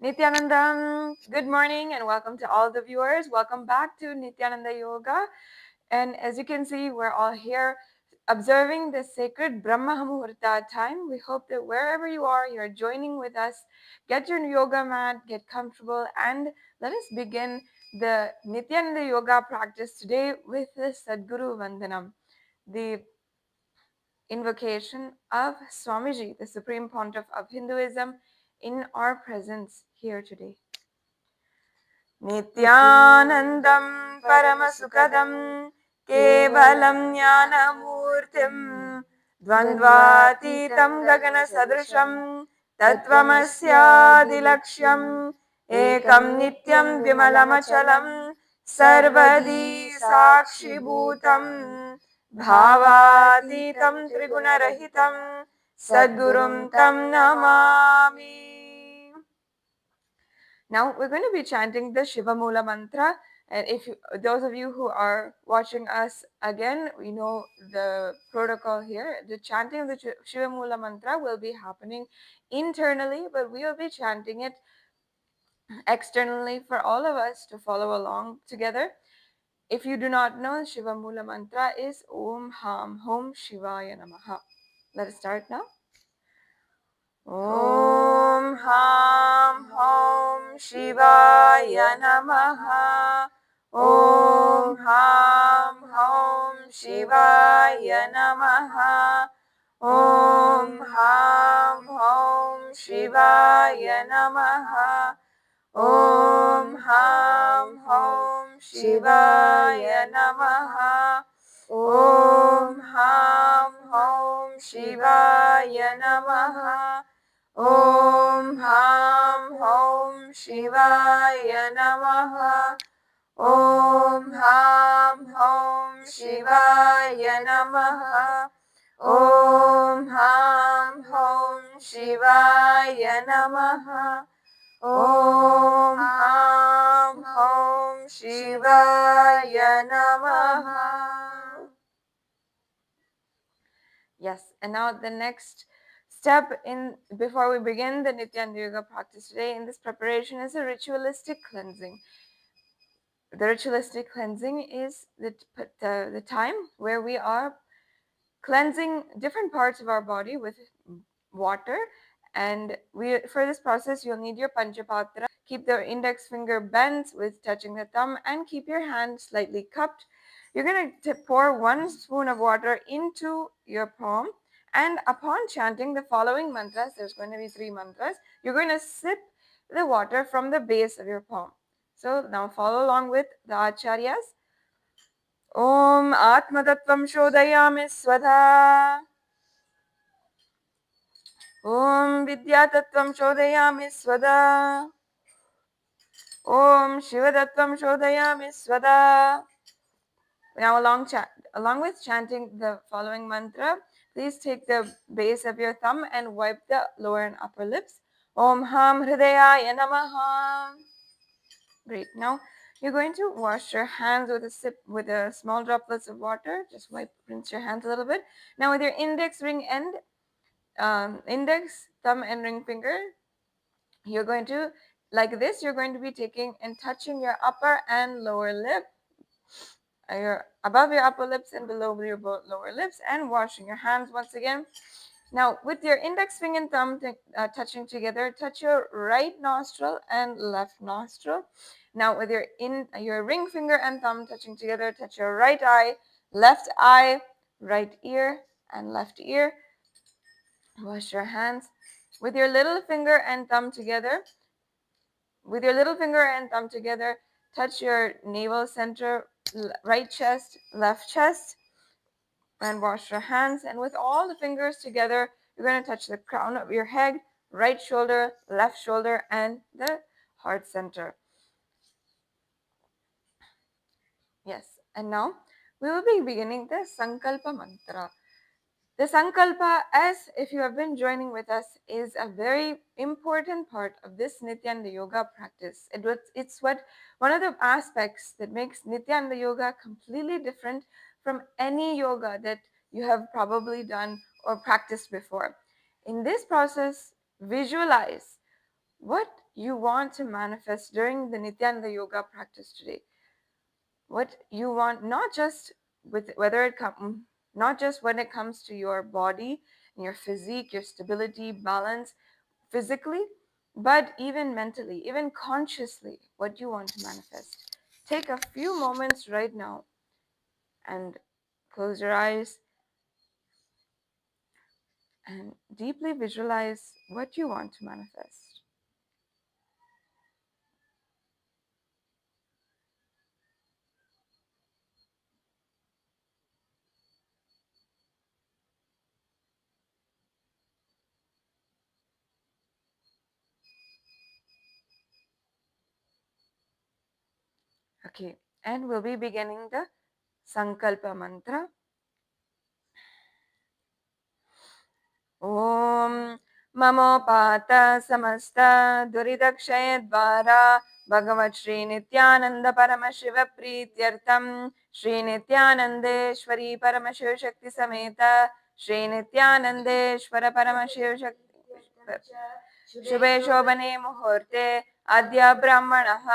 Nithyananda, good morning and welcome to all the viewers. Welcome back to Nithyananda Yoga. And as you can see, we're all here observing the sacred Brahma Muhurta time. We hope that wherever you are, you're joining with us. Get your yoga mat, get comfortable, and let us begin the Nithyananda Yoga practice today with the Sadguru Vandanam, the invocation of Swamiji, the Supreme Pontiff of Hinduism, in our presence here today. Nithyanandam Paramasukadam Kevalam Jnanamurtim Dvandvatitam Gagana Sadrisham Tattvamasyadilaksham Ekam Nityam Vimalamachalam Sarvadi Sakshibhutam Bhavatitam Trigunarahitam Sadgurum Tam Namami. Now we're going to be chanting the Shiva Mula mantra, and those of you who are watching us again, we know the protocol here. The chanting of the Shiva Mula mantra will be happening internally, but we will be chanting it externally for all of us to follow along together. If you do not know, Shiva Mula mantra is Om Ham Hom Shivaya Namaha. Let us start now. Om Ham Hom Shivaya Namaha. Om Ham Hom Shivaya Namaha. Om Ham Hom Shivaya Namaha. Om Ham Hom Shivaya Namaha. Om Ham Hom Shivaya Namaha. Om Ham Hom Shivaya Namaha. Om Ham Hom Shivaya Namaha. Om Ham Hom Shivaya Namaha. Om Ham Hom Shivaya Namaha. Yes, and now the next step before we begin the Nithyananda Yoga practice today in this preparation is a ritualistic cleansing. The ritualistic cleansing is the time where we are cleansing different parts of our body with water, and for this process you'll need your Panchapatra. Keep the index finger bent with touching the thumb and keep your hand slightly cupped. You're going to pour 1 spoon of water into your palm, and upon chanting the following mantras, there's going to be 3 mantras, you're going to sip the water from the base of your palm. So now follow along with the acharyas. Om Atmatattvam Shodhayami Swadha. Om Vidyatattvam Shodhayami Swada. Om Shivatattvam Shodhayami Swada. Now along with chanting the following mantra, please take the base of your thumb and wipe the lower and upper lips. Om Ham Hridayaya Namaha. Great. Now you're going to wash your hands with a small droplets of water. Just rinse your hands a little bit. Now with your index, thumb and ring finger, you're going to, like this, you're going to be taking and touching your upper and lower lip, above your upper lips and below your lower lips, and washing your hands once again. Now with your index finger and thumb touching together, touch your right nostril and left nostril. Now with your ring finger and thumb touching together, touch your right eye, right ear, and left ear. Wash your hands. With your little finger and thumb together, touch your navel center, right chest, left chest, and wash your hands. And with all the fingers together, you're going to touch the crown of your head, right shoulder, left shoulder, and the heart center. Yes, and now we will be beginning the Sankalpa mantra. The Sankalpa, as if you have been joining with us, is a very important part of this Nithyananda Yoga practice. It's one of the aspects that makes Nithyananda Yoga completely different from any yoga that you have probably done or practiced before. In this process, visualize what you want to manifest during the Nithyananda yoga practice today. What you want, not just with whether it come, not just when it comes to your body and your physique, your stability, balance, physically, but even mentally, even consciously, what you want to manifest. Take a few moments right now and close your eyes and deeply visualize what you want to manifest. Okay, and we'll be beginning the Sankalpa mantra. ॐ ममोपात समस्त दुरिदक्षयद्वारा भगवत् श्रीनित्यानन्द परमशिवप्रीत्यर्थं श्रीनित्यानन्देश्वरी परमशिवशक्ति समेत श्रीनित्यानन्देश्वर परमशिवशक्ति शुभे शोभने मुहूर्ते अद्य ब्रह्मणः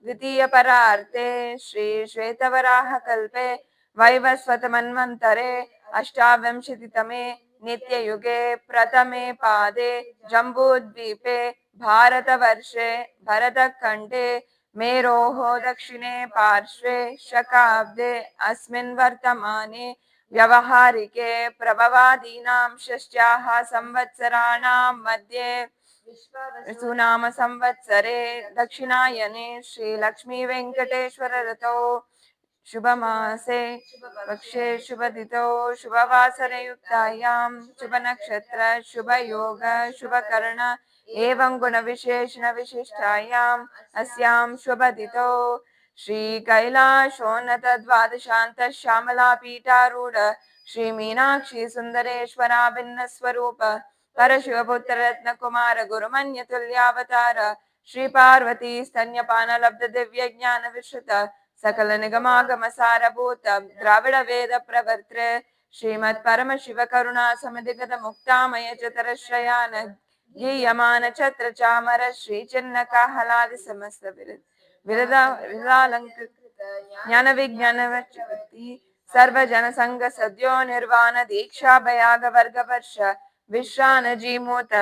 द्वितीयपरार्ते श्री श्वेतवराहकल्पे वैवस्वतमन्वन्तरे अष्टाविंशतितमे नित्ययुगे प्रथमे पादे जम्बूद्वीपे भारतवर्षे भरतखण्डे मेरोः दक्षिणे पार्श्वे शकाब्दे अस्मिन् वर्तमाने व्यवहारिके प्रभवादीनां षष्ट्याः संवत्सराणां मध्ये ऋतूनाम संवत्सरे दक्षिणायने श्रीलक्ष्मी वेंकटेश्वर ऋतौ शुभमासे पक्षे शुभदितौ शुभवासरे युक्तायां शुभनक्षत्र शुभयोग शुभकर्ण एवं गुणविशेषण विशिष्टायाम् अस्यां शुभदितौ श्रीकैलासोन्नत द्वादशान्त श्यामला पीठारूढ श्रीमीनाक्षी सुन्दरेश्वरा भिन्न स्वरूप परशिवपुत्र रत्न कुमार गुरुमन्य तुल्यावतार श्री पार्वती स्तन्यपान लब्ध दिव्य ज्ञान विश्रुत सकल निगमागम सारभूत द्राविड वेद प्रवर्त्रे श्रीमत् परम शिव करुणा समिदिगत मुक्तामय चतरश्रयान गीयमान छत्र चामर श्री चिन्ह काहलादि समस्त विरदालंकृत ज्ञान विज्ञान सर्वजन संग सद्यो निर्वाण दीक्षा भयाग वर्ग वर्ष विश्रान जीमूत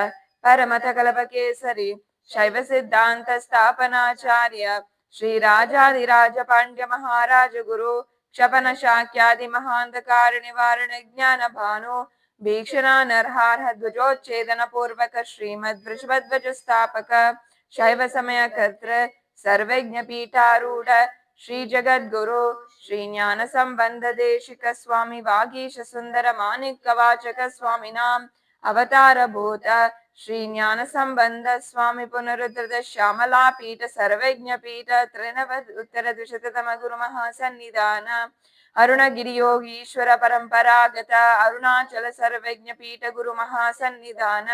परमथ कल्प केसरी शैव सिद्धांत स्थापनाचार्य श्री राजाधिराज पांड्य महाराज गुरु क्षपन शाक्यादि महांधकार निवारण ज्ञान भानु भीक्षणा नरहार ध्वजोच्छेदन पूर्वक श्रीमद् वृषभध्वज स्थापक शैव समय कर्त्र सर्वज्ञ पीठारूढ़ श्री जगद्गुरु श्री ज्ञान संबंध देशिक स्वामी वागीश सुंदर मानिक कवाचक स्वामी नाम अवतार भूत श्री ज्ञान संबंध स्वामी पुनरुद्ध श्यामला पीठ सर्वज्ञ पीठ त्रिनव उत्तर द्विशततम गुरु महासन्निधान अरुणगिरि योगीश्वर परंपरागत अरुणाचल सर्वज्ञ पीठ गुरु महासन्निधान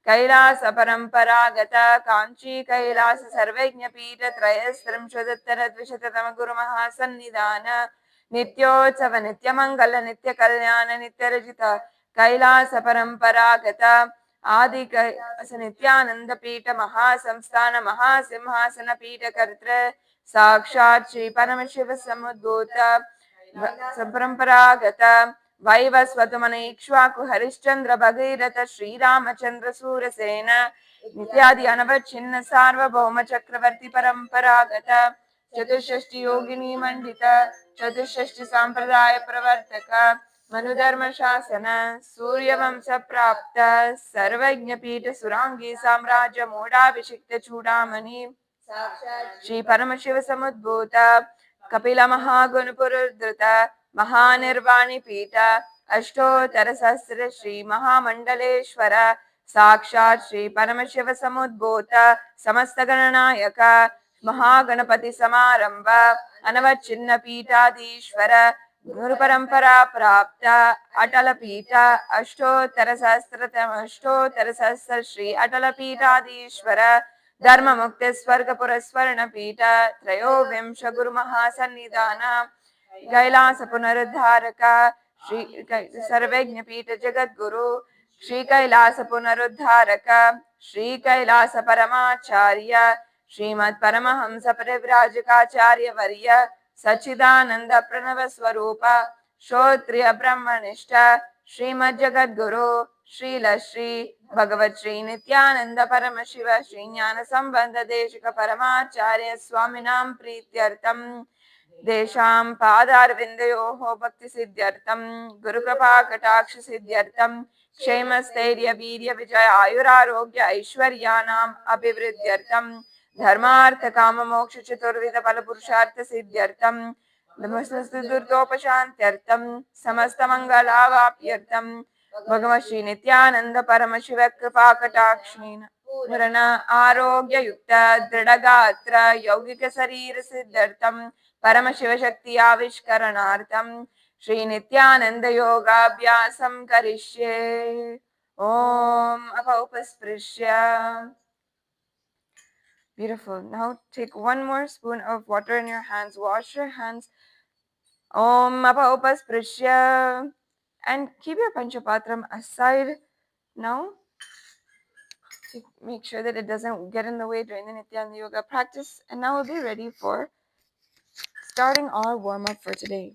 कैलास परंपरागत कांची कैलास सर्वज्ञ पीठ त्रयस्त्रिंशदुत्तर द्विशततम गुरु महासन्निधान नित्योत्सव नित्य मंगल नित्य कल्याण नित्य रजित कैलास परंपरागत आदि कैलास नित्यानंद पीठ महासंस्थान महासिंहासन पीठ कर्तृ साक्षात् श्री परमशिव समुद्भूत परंपरागत वैवस्वतमने इक्ष्वाकु हरिश्चंद्र भगीरथ श्रीरामचंद्र सूरसेन नित्यादि अनवच्छिन्न सार्वभौम चक्रवर्ती परंपरागत चतुष्षष्टि योगिनी मंडित चतुष्षष्टि सांप्रदाय प्रवर्तक मनुधर्म शासन सूर्यवंश प्राप्त सर्वज्ञ पीठ सुरांगी साम्राज्य मोडाभिषिक्त चूड़ामणि श्री परमशिव समुद्भूत कपिल महागुणपुरधृत महानिर्वाणी पीठ अष्टोत्तर सहस्र श्री महामंडलेश्वर साक्षात् श्री परमशिव समुद्भूत समस्त गणनायक महागणपति समारंभ अनवच्छिन्न पीठाधीश्वर गुरु परंपरा प्राप्त अटल पीठ अष्टोत्तर सहस्र श्री अटल पीठाधीश्वर धर्म मुक्ति स्वर्ग पुरस्वर्ण पीठ त्रयोविंश गुरु महासन्निधान कैलास पुनरुद्धारक श्री सर्वज्ञ पीठ जगद्गुरु Shri Kailasa Punaruddharaka, Shri Kailasa Paramacharya, Srimad Paramahamsa Parivrajikacharya Varya, Sachidananda Pranava Swarupa, Shotriya Brahmanishta, Srimad Jagadguru, Srila Shri Bhagavat Shri Nithyananda Paramashiva Shri Jnana Sambandha Deshika Paramacharya Swaminam Prityartam Desham Padarvindayoho Bhakti Siddhyartam Guru Kripa Kataksh Siddhyartam क्षेमस्थैर्य वीर्य विजय आयुरारोग्य ऐश्वर्याणाम् अभिवृद्ध्यर्थं धर्मार्थ काम मोक्ष चतुर्विध फल पुरुषार्थ सिद्ध्यर्थं धर्मसंस्थापशान्त्यर्थं समस्त मंगलावाप्यर्थं भगवत् श्री नित्यानंद परम शिव कृपा कटाक्षेण पूर्ण आरोग्य युक्त दृढ़गात्र यौगिक शरीर सिद्ध्यर्थं परम शिव शक्ति आविष्करणार्थं श्री नित्यानंद योगाभ्यासं करिष्ये ओम अपौपस्पृश्य. Beautiful. Now take one more spoon of water in your hands. Wash your hands. Om apaupasprisya. And keep your panchapatram aside now to make sure that it doesn't get in the way during the Nityananda Yoga practice. And now we'll be ready for starting our warm up for today.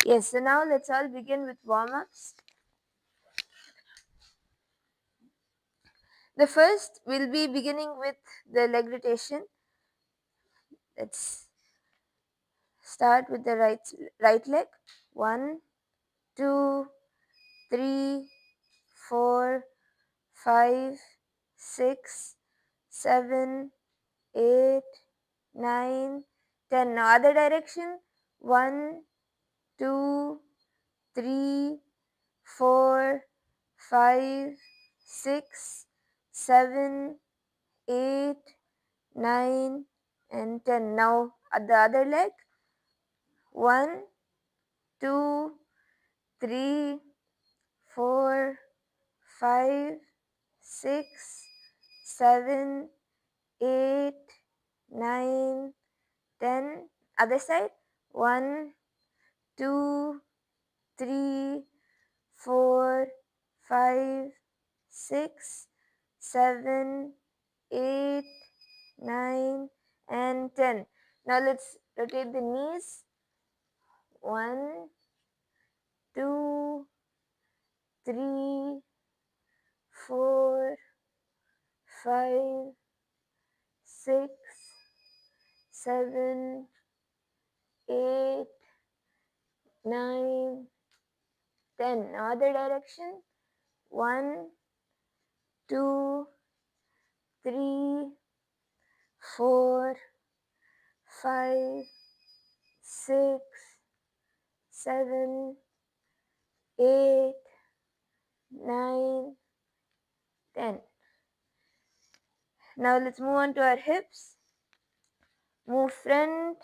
Yes, so now let's all begin with warm ups. The first, we'll be beginning with the leg rotation. Let's start with the right leg. 1, 2, 3, 4, 5, 6, 7, 8, 9, 10. Now other direction. 1, 2, 3, 4, 5, 6, 7, 8, 9, and 10. Now at the other leg. 1, 2, 3, 4, 5, 6, 7, 8, 9, 10. Other side. 1, 2, 3, 4, 5, 6, 7, 8, 9, and 10. Now let's rotate the knees. 1, 2, 3, 4, 5, 6, 7, 8, 9, 10. Now other direction. 1, 2, 3, 4, 5, 6, 7, 8, 9, 10. Now let's move on to our hips. Move front,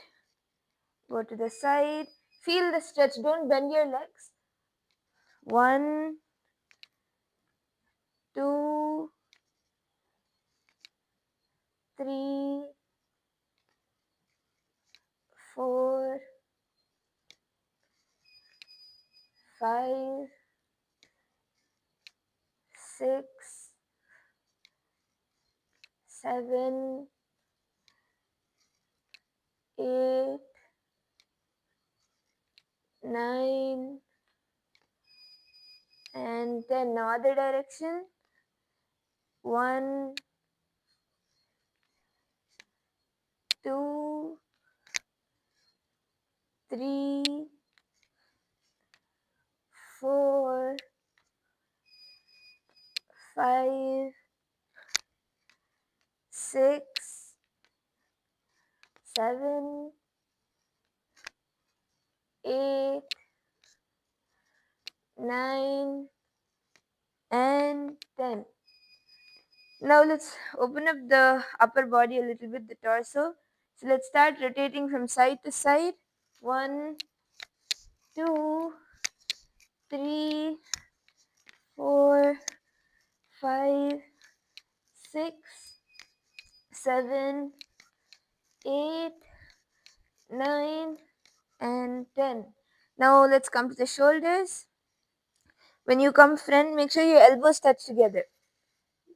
go to the side. Feel the stretch, don't bend your legs. 1, 2, 3, 4, 5, 6, 7, 8, 9, and 10. Now other direction. 1, 2, 3, 4, 5, 6, 7, 8, 9, and 10. Now let's open up the upper body a little bit, the torso. So let's start rotating from side to side. 1, 2, 3, 4, 5, 6, 7, 8, 9, and 10. Now let's come to the shoulders. When you come front, make sure your elbows touch together.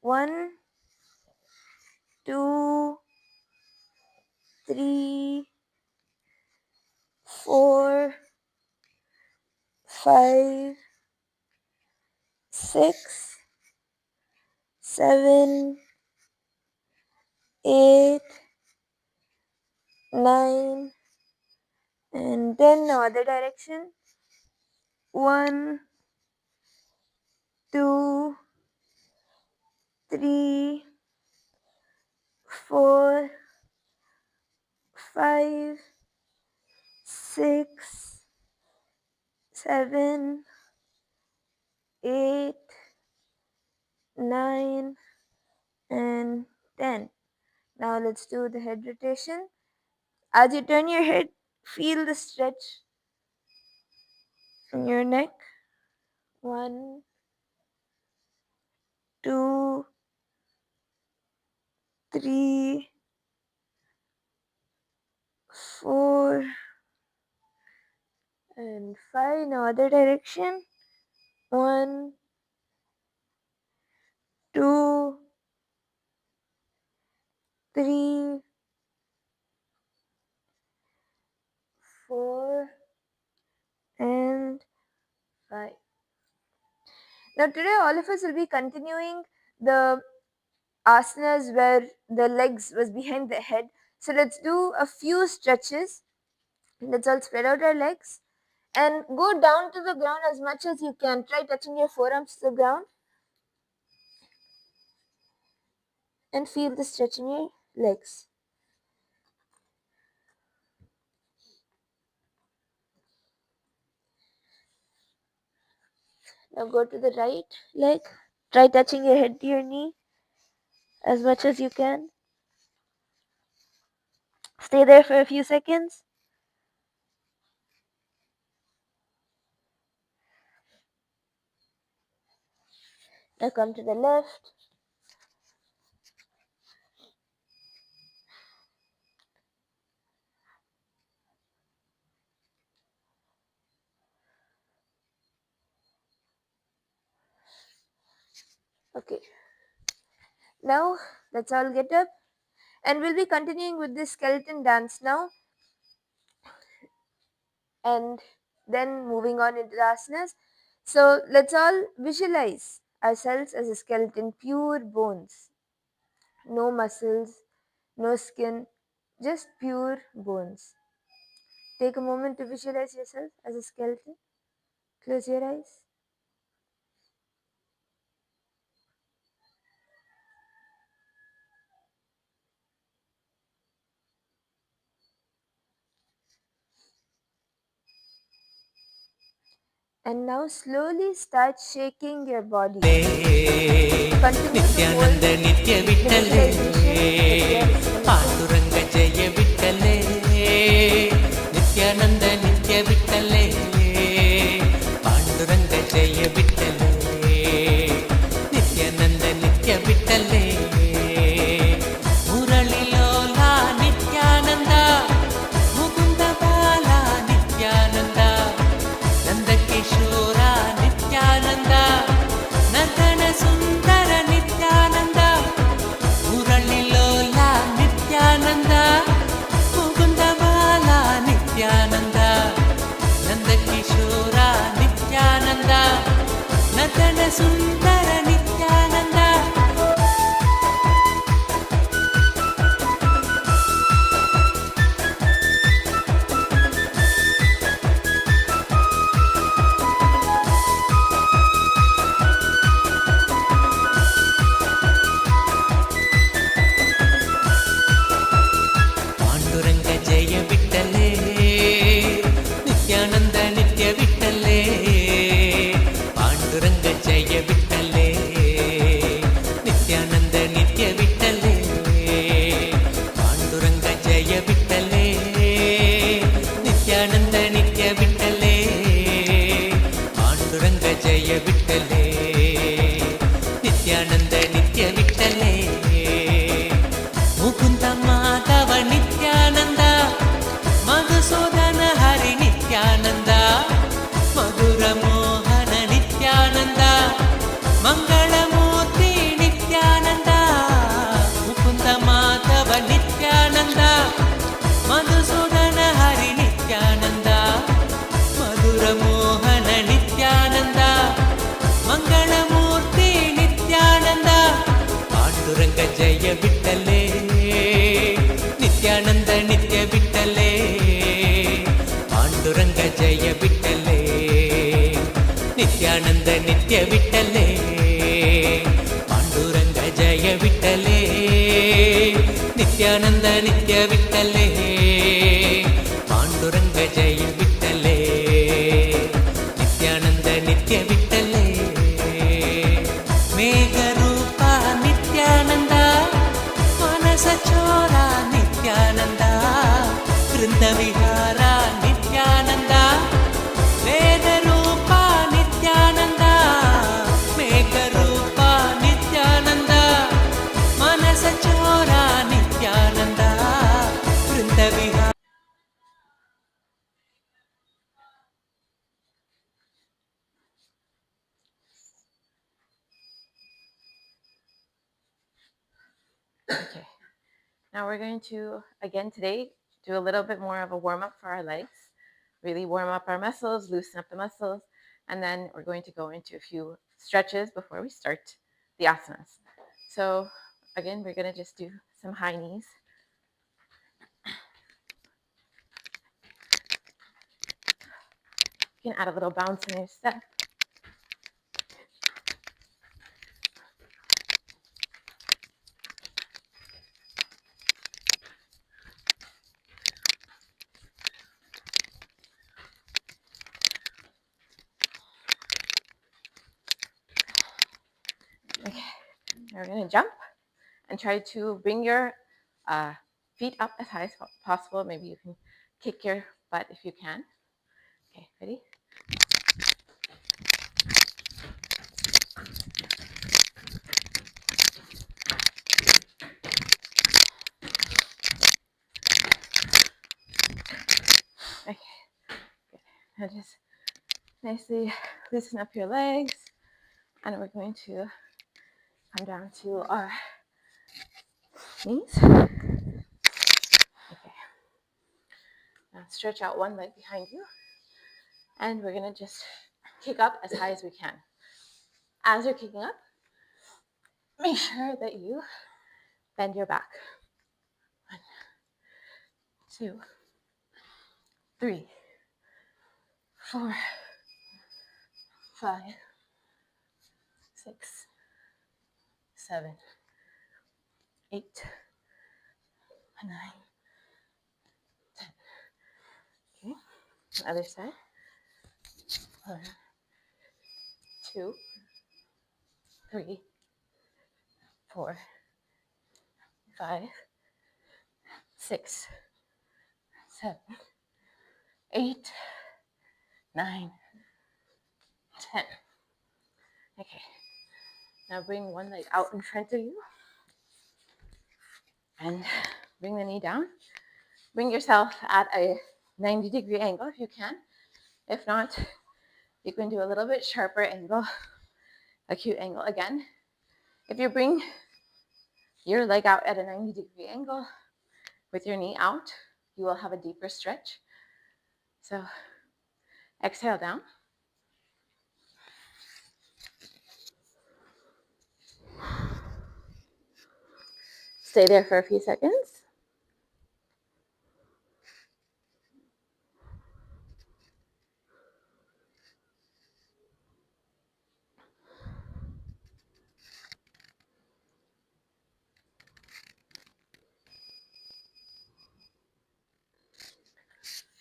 1, 2, 3, 4, 5, 6, 7, 8, 9, and 10. Now other direction. 1, 2, 3, 4, 5, 6, 7, 8, 9, and 10. Now let's do the head rotation. As you turn your head, feel the stretch in your neck. 1, 2, 3, 4, and 5. Now other direction. 1, 2, 3, 4, and 5. Now today all of us will be continuing the asanas where the legs was behind the head. So let's do a few stretches. Let's all spread out our legs and go down to the ground as much as you can. Try touching your forearms to the ground and feel the stretch in your legs. Now go to the right leg. Try touching your head to your knee as much as you can. Stay there for a few seconds. Now come to the left. Okay. Now let's all get up and we'll be continuing with this skeleton dance now. And then moving on into the asanas. So let's all visualize ourselves as a skeleton, pure bones. No muscles, no skin, just pure bones. Take a moment to visualize yourself as a skeleton. Close your eyes. And now slowly start shaking your body. Nithyananda Nithya Vittale Panduranga Jaya Vittale Nithyananda Nithya Vittale Panduranga Jaya Vittale Nithyananda Nithya Vittale Murali Lola Nithyananda Mukunda Bala Nithyananda Nanda Kishora Nithyananda Natana Sundara Nithyananda Murali Lola Nithyananda Mukunda Bala Nithyananda Nanda Kishora Nithyananda Natana Sundara Nithyananda Panduranga Jaya Vittale Nithyananda Nithya Vittale Panduranga Jaya Vittale Panduranga ಜಯ ಬಿಟ್ಟಲೇ ನಿತ್ಯಾನಂದ ನಿತ್ಯ ಬಿಟ್ಟಲೇ ಪಾಂಡುರಂಗ ಜಯ ಬಿಟ್ಟಲೇ ನಿತ್ಯಾನಂದ ನಿತ್ಯ ಬಿಟ್ಟಲೇ ಪಾಂಡುರಂಗ ಜಯ ಬಿಟ್ಟಲೇ ನಿತ್ಯಾನಂದ ನಿತ್ಯ ಬಿಟ್ಟಲೇ ಪಾಂಡುರಂಗ ಜಯ ಬಿಟ್ಟಲೇ ನಿತ್ಯಾನಂದ ನಿತ್ಯ ಬಿಟ್ಟಲೇ ಮೇಘರೂಪ ನಿತ್ಯಾನಂದ ಮಾನಸ ಚೋರ ನಿತ್ಯಾನಂದ ವೃಂದ ವಿಹಾರ ನಿತ್ಯಾನಂದ ವೇದರೂಪ ನಿತ್ಯಾನಂದ ಮೇಘರೂಪ ನಿತ್ಯಾನಂದ ಮಾನಸ ಚೋರ ನಿತ್ಯಾನಂದ ವೃಂದ ವಿಹಾರ. Okay, now we're going to, again today, do a little bit more of a warm-up for our legs. Really warm up our muscles, loosen up the muscles, and then we're going to go into a few stretches before we start the asanas. So again, we're going to just do some high knees. You can add a little bounce in your step. Okay, now we're going to jump and try to bring your feet up as high as possible. Maybe you can kick your butt if you can. Okay, ready? Okay, good. Now just nicely loosen up your legs, and we're going to come down to our knees. Okay. Now stretch out one leg behind you, and we're going to just kick up as high as we can. As you're kicking up, make sure that you bend your back. 1, 2, 3, 4, 5, 6, 7, 8, 9, 10. Okay, other side. 1, 2, 3, 4, 5, 6, 7, 8, 9, 10. Okay, now bring one leg out in front of you and bring the knee down. Bring yourself at a 90-degree angle if you can. If not, you can do a little bit sharper angle, acute angle again. If you bring your leg out at a 90-degree angle with your knee out, you will have a deeper stretch. So exhale down. Stay there for a few seconds.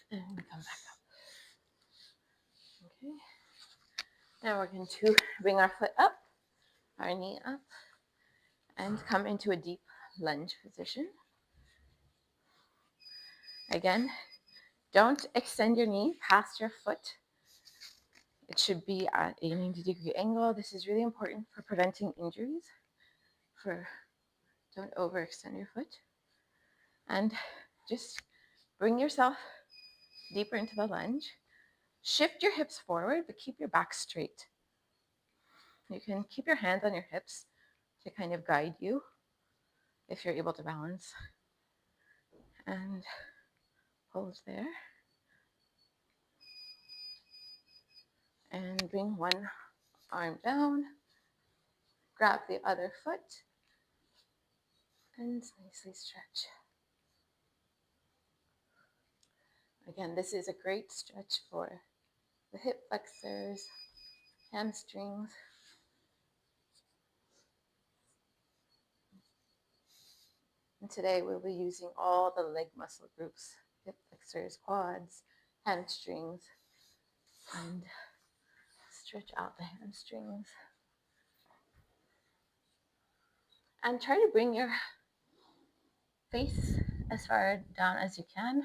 And come back up. Okay. Now we're going to bring our foot up, our knee up, and come into a deep lunge position. Again, don't extend your knee past your foot. It should be at a 90-degree angle. This is really important for preventing injuries. Don't overextend your foot. And just bring yourself deeper into the lunge. Shift your hips forward, but keep your back straight. You can keep your hands on your hips to kind of guide you if you're able to balance. And hold there. And bring one arm down. Grab the other foot And nicely stretch. Again, this is a great stretch for the hip flexors, hamstrings. And today we'll be using all the leg muscle groups, hip flexors, quads, hamstrings, and stretch out the hamstrings. And try to bring your face as far down as you can. You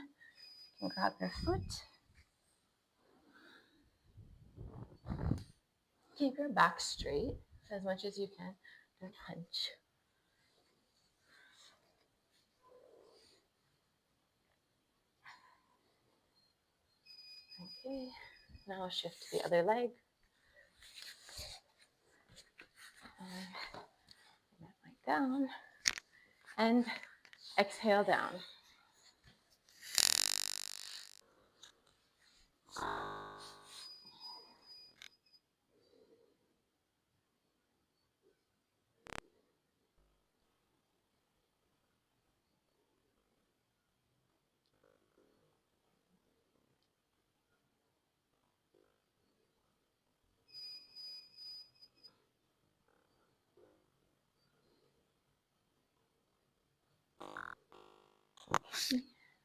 can grab your foot. Keep your back straight as much as you can. Don't hunch. Okay, now shift to the other leg. Leg down. And exhale down.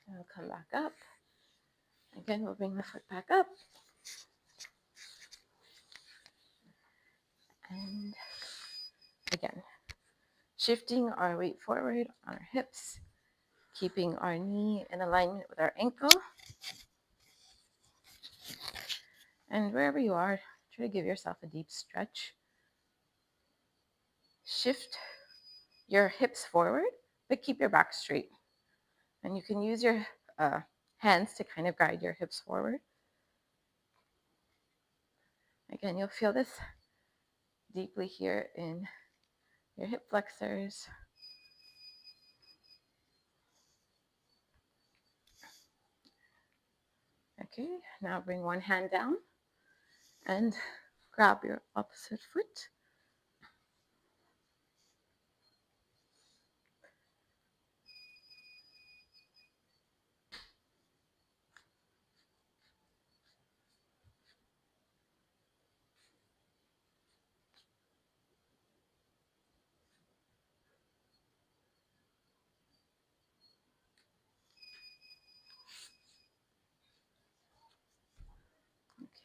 We'll come back up. Again, we'll bring the foot back up. And again, shifting our weight forward on our hips, keeping our knee in alignment with our ankle. And wherever you are, try to give yourself a deep stretch. Shift your hips forward, but keep your back straight. And you can use your hands to kind of guide your hips forward. Again, you'll feel this deeply here in your hip flexors. Okay, now bring one hand down and grab your opposite foot.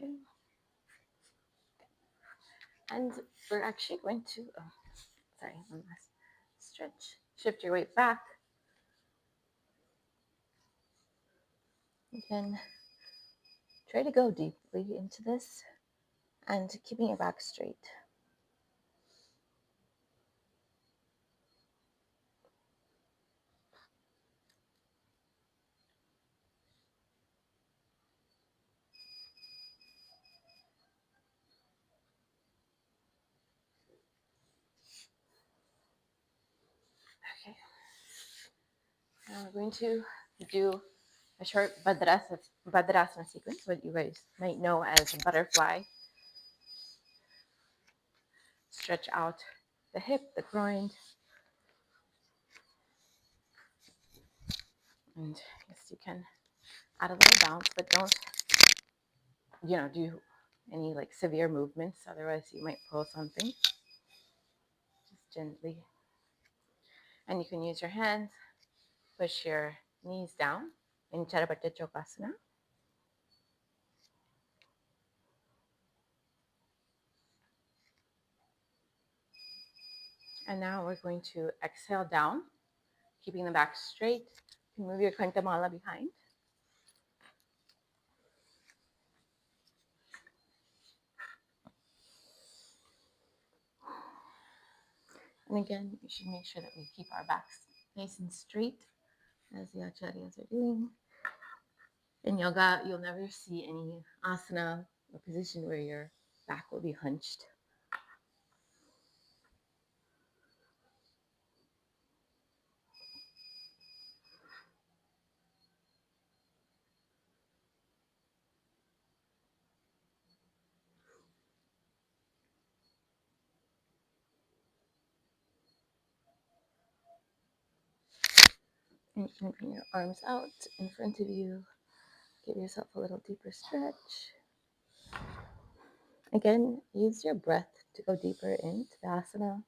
Okay. And we're actually going to, one last stretch. Shift your weight back. You can try to go deeply into this and keeping your back straight. Okay. Now we're going to do a short Bhadrasana sequence, what you guys might know as a butterfly. Stretch out the hip, the groin, and yes, you can add a little bounce, but don't, do any like severe movements. Otherwise, you might pull something. Just gently, and you can use your hands. Push your knees down in Charapatya Chokasana. And now we're going to exhale down, keeping the back straight. You can move your Kantamala behind. And again, we should make sure that we keep our backs nice and straight, as the acharyas are doing. In yoga, you'll never see any asana or position where your back will be hunched. And you can bring your arms out in front of you. Give yourself a little deeper stretch. Again, use your breath to go deeper into the asana.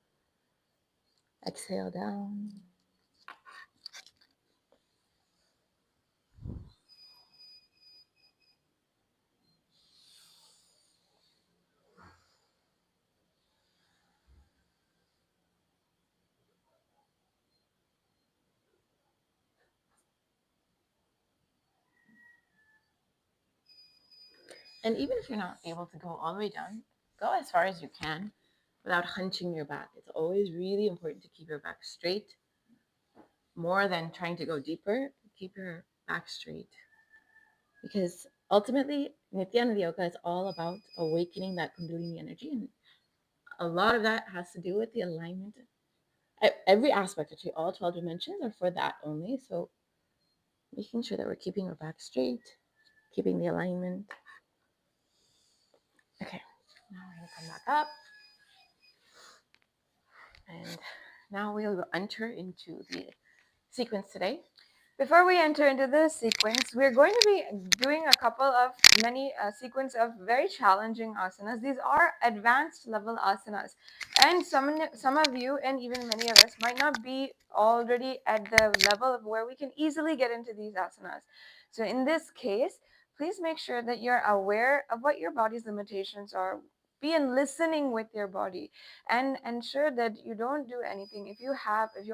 Exhale down. And even if you're not able to go all the way down, go as far as you can without hunching your back. It's always really important to keep your back straight. More than trying to go deeper, keep your back straight. Because ultimately, Nithyananda Yoga is all about awakening that Kundalini energy. And a lot of that has to do with the alignment. Every aspect, actually, all 12 dimensions are for that only. So making sure that we're keeping our back straight, keeping the alignment. Okay, now we're going to come back up. And now we will enter into the sequence today. Before we enter into the sequence, we're going to be doing a couple of sequence of very challenging asanas. These are advanced level asanas, and some of you and even many of us might not be already at the level of where we can easily get into these asanas. So in this case, please make sure that you're aware of what your body's limitations are. Be in listening with your body, and ensure that you don't do anything. If you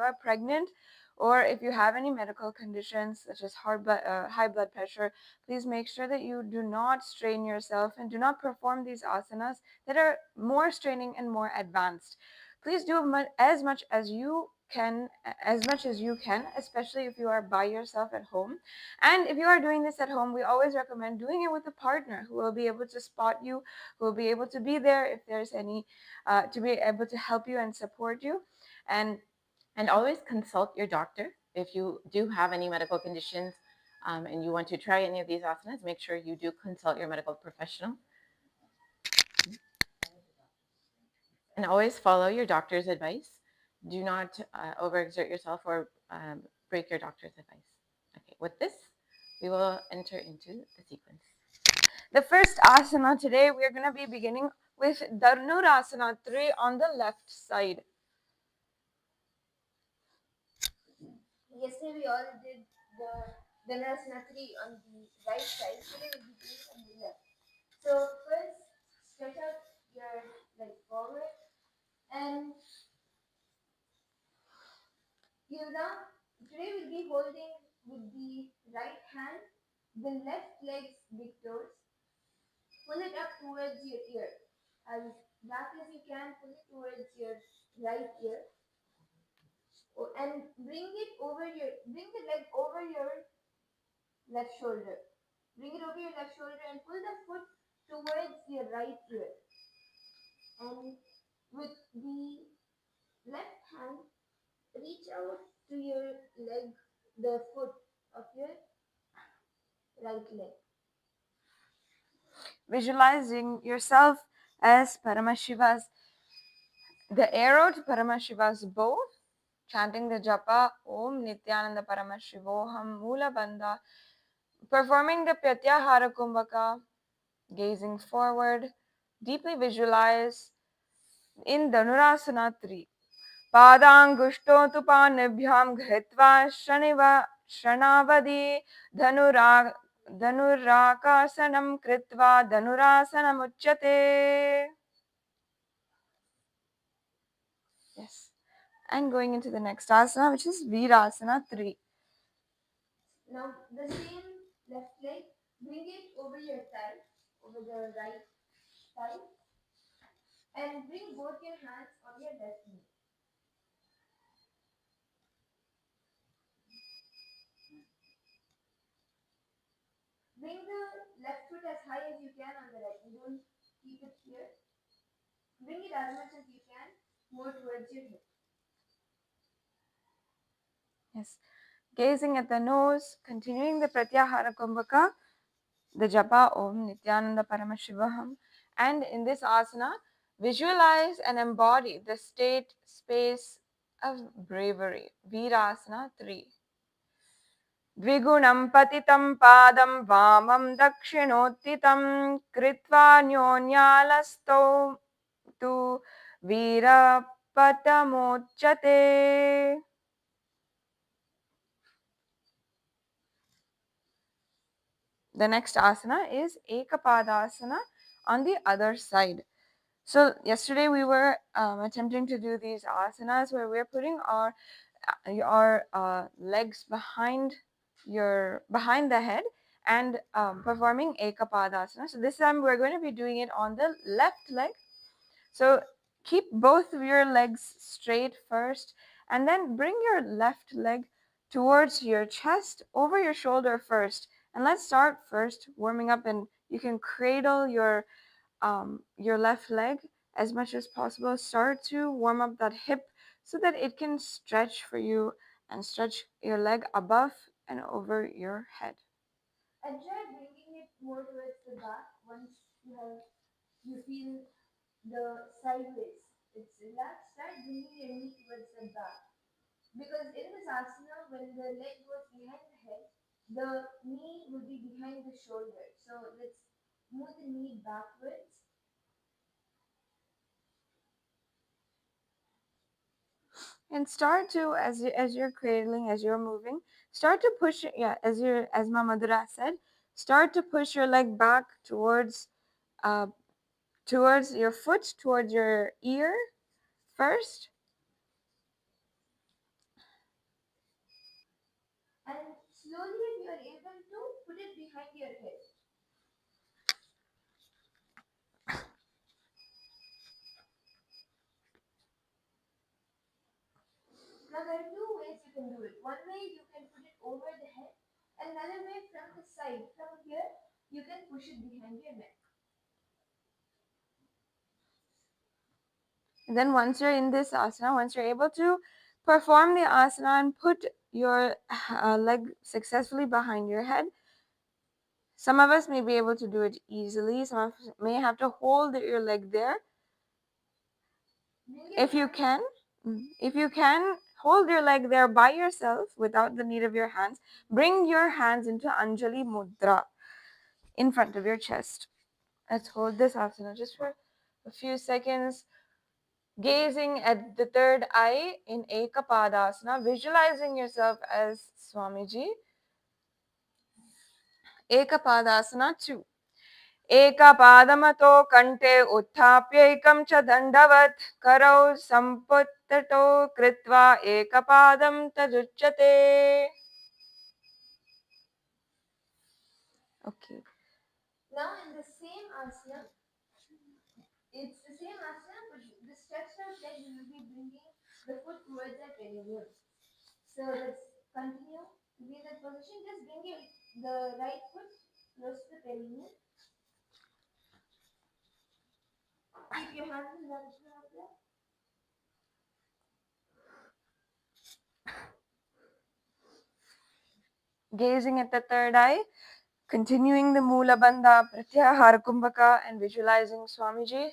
are pregnant, or if you have any medical conditions such as high blood pressure, please make sure that you do not strain yourself and do not perform these asanas that are more straining and more advanced. Please do as much as you can, especially if you are by yourself at home. And if you are doing this at home, we always recommend doing it with a partner who will be able to spot you, who will be able to be there if there's any, to be able to help you and support you. And always consult your doctor if you do have any medical conditions, and you want to try any of these asanas. Make sure you do consult your medical professional. And always follow your doctor's advice. Do not overexert yourself or break your doctor's advice. Okay, with this, we will enter into the sequence. The first asana today, we are going to be beginning with Dhanurasana 3 on the left side. Yesterday we all did the Dhanurasana 3 on the right side. Today we'll be doing it on the left. So first, stretch out your leg forward, and today we'll be holding with the right hand the left leg's big toes. Pull it up towards your ear. As back as you can, pull it towards your right ear. And bring the leg over your left shoulder. Bring it over your left shoulder and pull the foot towards your right ear. And with the left hand, reach out to your leg, the foot of your right leg. Visualizing yourself as the arrow to Paramashiva's bow, chanting the japa Om Nithyananda Paramashivoham Mula Bandha, performing the Pratyahara Kumbhaka, gazing forward, deeply visualize in Dhanurasana 3. Padangushto tu panibhyam ghritva shanavadi dhanurakasanam kritva dhanurasanam uchyate. Yes. And going into the next asana, which is Virasana 3. Now the same left leg, bring it over your thigh, over the right thigh, and bring both your hands on your left knee. Bring the left foot as high as you can on the right. You don't keep it here. Bring it as much as you can more towards your hip. Yes. Gazing at the nose, continuing the Pratyahara Kumbhaka, the japa Om Nithyananda Paramashivaham. And in this asana, visualize and embody the space of bravery. Virasana 3. द्विगुणं पतितं पादं वामं दक्षिणोत्थितं कृत्वा न्योन्यालस्तौ तु वीरपतमोच्यते. The next asana is Ekapadasana on the other side. So yesterday we were attempting to do these asanas where we're putting our legs behind the head and performing Ekapadasana. So this time we're going to be doing it on the left leg. So keep both of your legs straight first, and then bring your left leg towards your chest, over your shoulder first. And let's start first warming up, and you can cradle your left leg as much as possible. Start to warm up that hip so that it can stretch for you, and stretch your leg above and over your head. And try bringing it more towards the back once you feel the sideways. It's relaxed. Start bringing your knee towards the back. Because in this asana, when the leg goes behind the head, the knee will be behind the shoulder. So let's move the knee backwards. And start to, as you're cradling, as you're moving, start to push, as Mamadura said, start to push your leg back uh, towards your foot, towards your ear first. And slowly, if you are able to, put it behind your head. Now there are two ways you can do it. One way you can put it over the head, and another way from the side. From here, you can push it behind your neck. And then once you're in this asana, once you're able to perform the asana and put your leg successfully behind your head, some of us may be able to do it easily. Some of us may have to hold your leg there. If you can, hold your leg there by yourself without the need of your hands. Bring your hands into Anjali Mudra in front of your chest. Let's hold this asana just for a few seconds, gazing at the third eye in Ekapadasana, visualizing yourself as Swamiji. Ekapadasana 2. एकपादमतो कण्ठे उत्थाप्यैकं च दण्डवत् करौ सम्पुत्तटो कृत्वा एकपादं तदुच्यते. Okay. Now in the same asana, it's the same asana, but the stretched out leg we will be bringing the foot towards the perineum. So let's continue to be in that position. Just bring the right foot close to the perineum. Keep your hands in that there. Gazing at the third eye, continuing the Mula Bandha, Pratyahara Kumbhaka, and visualizing Swamiji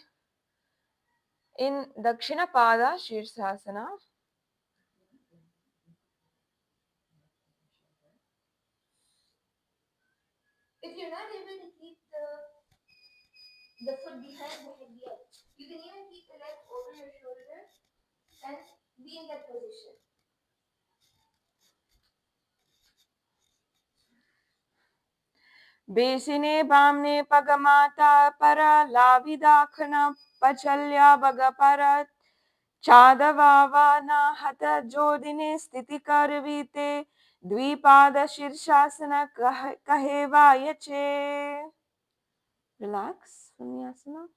in Dakshina Pada Shirsasana. If you're not able to keep the foot behind the head yet, you can even keep the leg over your shoulder and be in that position. Besine bamne pagamata para lavidakana pachalya bagaparat chadavavana hata jodine sthiti karvite dvipada shirshasana kaheva yache. Relax from the asana.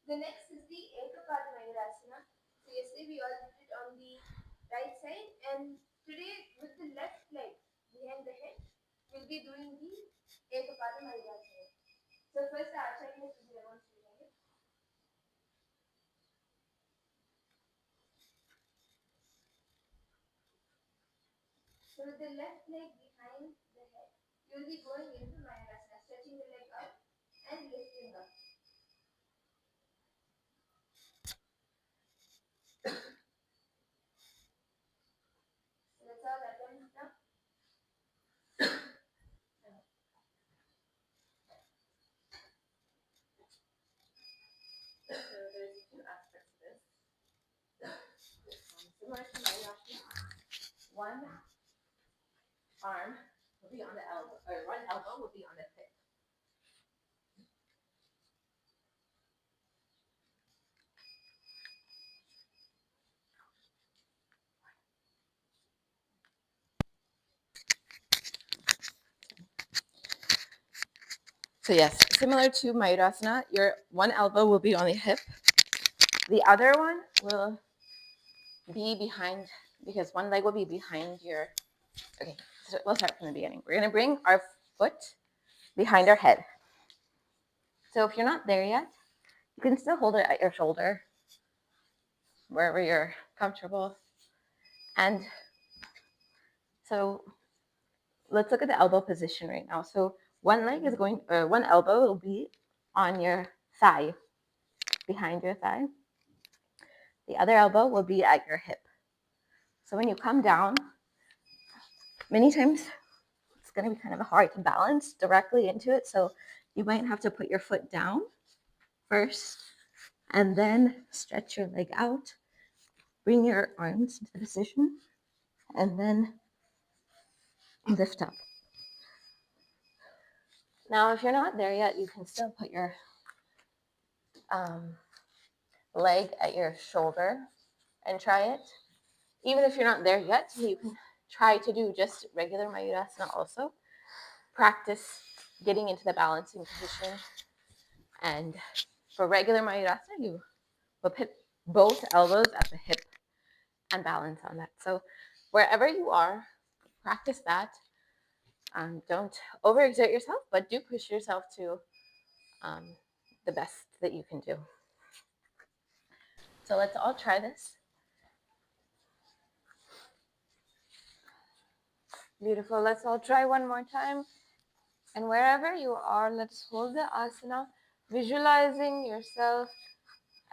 The next is the Ekapada Mayurasana. So yesterday we all did it on the right side, and today with the left leg behind the head, we'll be doing the Ekapada Mayurasana. So first the Acharya will be demonstrating it. So with the left leg behind the head, you'll be going into Mayurasana, stretching the leg up and lifting up. one arm will be on the elbow, or one elbow will be on the hip. So yes, similar to Mayurasana, your one elbow will be on the hip. The other one will be behind, because one leg will be behind your, okay, so we'll start from the beginning. We're gonna bring our foot behind our head. So if you're not there yet, you can still hold it at your shoulder, wherever you're comfortable. And so let's look at the elbow position right now. So one leg is going, one elbow will be on your thigh, behind your thigh. The other elbow will be at your hip. So when you come down, many times it's going to be kind of hard to balance directly into it. So you might have to put your foot down first and then stretch your leg out, bring your arms into the position, and then lift up. Now, if you're not there yet, you can still put your leg at your shoulder and try it. Even if you're not there yet, you can try to do just regular Mayurasana also. Practice getting into the balancing position. And for regular Mayurasana, you will put both elbows at the hip and balance on that. So wherever you are, practice that. Don't overexert yourself, but do push yourself to the best that you can do. So let's all try this. Beautiful. Let's all try one more time. And wherever you are, let's hold the asana, visualizing yourself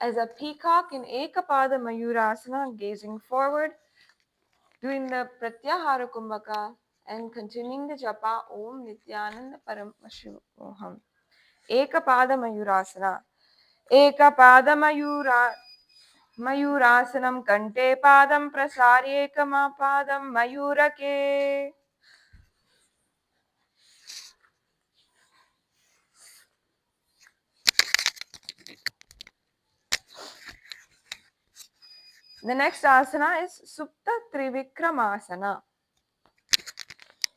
as a peacock in Ekapada Mayurasana, gazing forward, doing the Pratyahara Kumbhaka, and continuing the japa Om Nithyananda Paramashivoham. Ekapada Mayurasana. Ekapada Mayurasanam Kante Padam Prasarye Kamapadam Mayurake. The next asana is Supta Trivikramasana.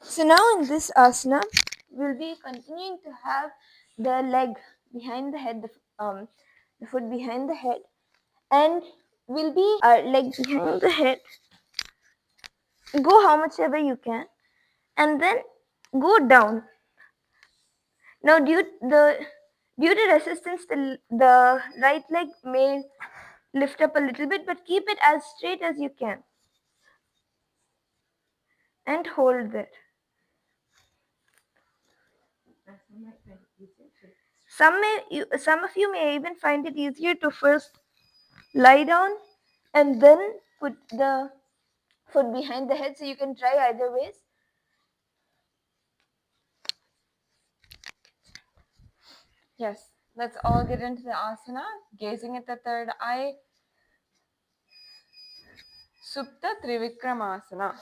So now in this asana, we'll be continuing to have the leg behind the head, the foot behind the head, and we'll be our leg behind the head. Go how much ever you can, and then go down. Now due to resistance, the right leg may lift up a little bit, but keep it as straight as you can. And hold it. Some of you may even find it easier to first lie down and then put the foot behind the head, so you can try either ways. Yes, let's all get into the asana, gazing at the third eye. Supta Trivikramasana.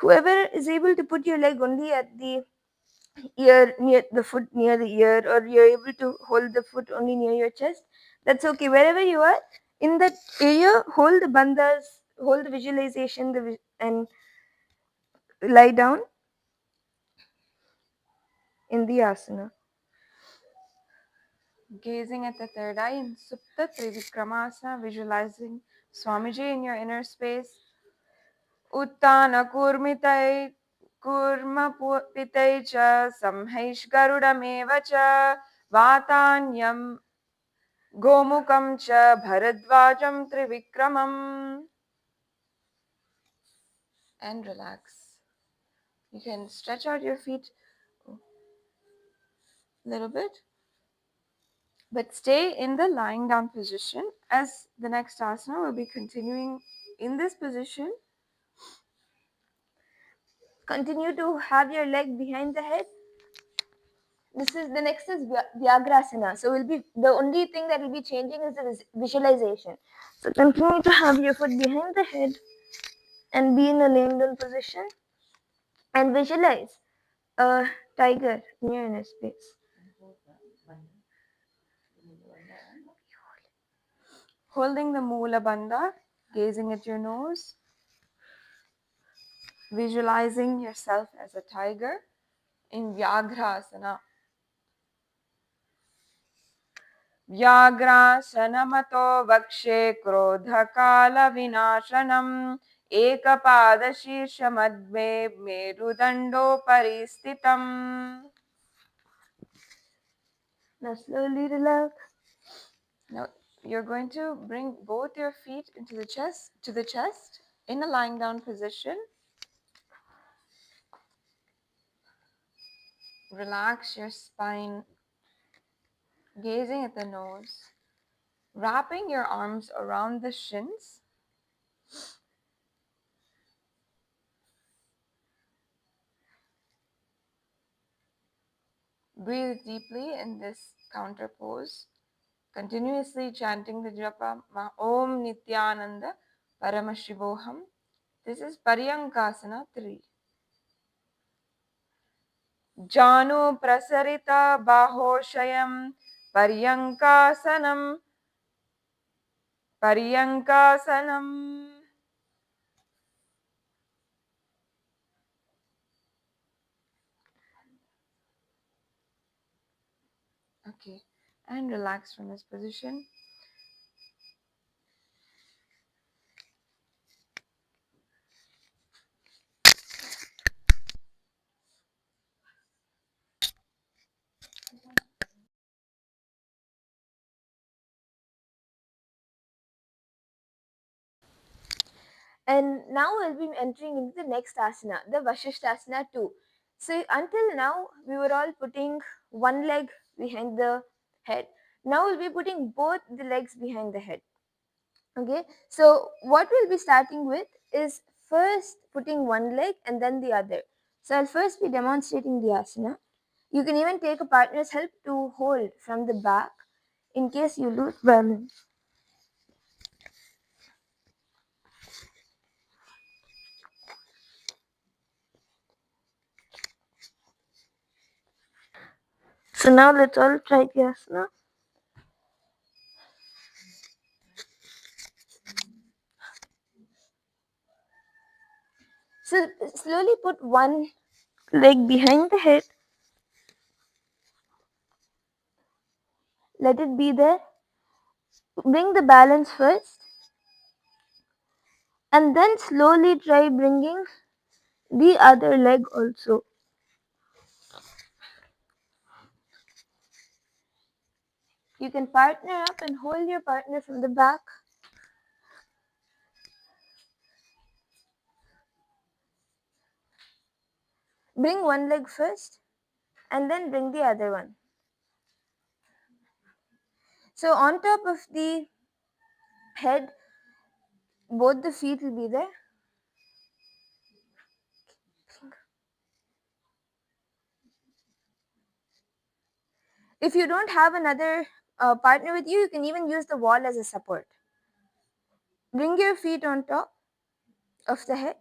Whoever is able to put your leg only at the ear, near the foot near the ear, or you're able to hold the foot only near your chest, that's okay. Wherever you are in that area, hold the bandhas, hold the visualization, and lie down in the asana. Gazing at the third eye in Supta Trivikramasana, visualizing Swamiji in your inner space. Uttana kurmitai kurma pitai cha samhaish garudameva cha vatanyam gomukam cha bharadvajam trivikramam. And relax. You can stretch out your feet a little bit, but stay in the lying down position, as the next asana will be continuing in this position. Continue to have your leg behind the head. this is the next is Vyagrasana. So will be the only thing that will be changing is the visualization. So continue to have your foot behind the head and be in a laying down position and visualize a tiger in your inner space. Holding the Mula Bandha, gazing at your nose, visualizing yourself as a tiger in Vyagrasana. व्याघ्रासनमतो वक्षे क्रोधकालविनाशनम् एकपादशीर्षमद्मे मेरुदण्डोपरि स्थितम्. Now slowly relax. Now you're going to bring both your feet into the chest in a lying down position. Relax your spine, gazing at the nose, wrapping your arms around the shins. Breathe deeply in this counter pose, continuously chanting the japa Om Nithyananda Paramashivoham. This is Paryankasana 3. Janu Prasarita Bahoshayam Paryankasanam Paryankasanam. Okay, and relax from this position. And now we'll be entering into the next asana, the Vashishtasana 2. So until now, we were all putting one leg behind the head. Now we'll be putting both the legs behind the head. Okay, so what we'll be starting with is first putting one leg and then the other. So I'll first be demonstrating the asana. You can even take a partner's help to hold from the back in case you lose balance. So now let's all try the asana. So slowly put one leg behind the head. Let it be there. Bring the balance first. And then slowly try bringing the other leg also. You can partner up and hold your partner from the back. Bring one leg first and then bring the other one. So on top of the head, both the feet will be there. If you don't have another partner with you, you can even use the wall as a support. Bring your feet on top of the head.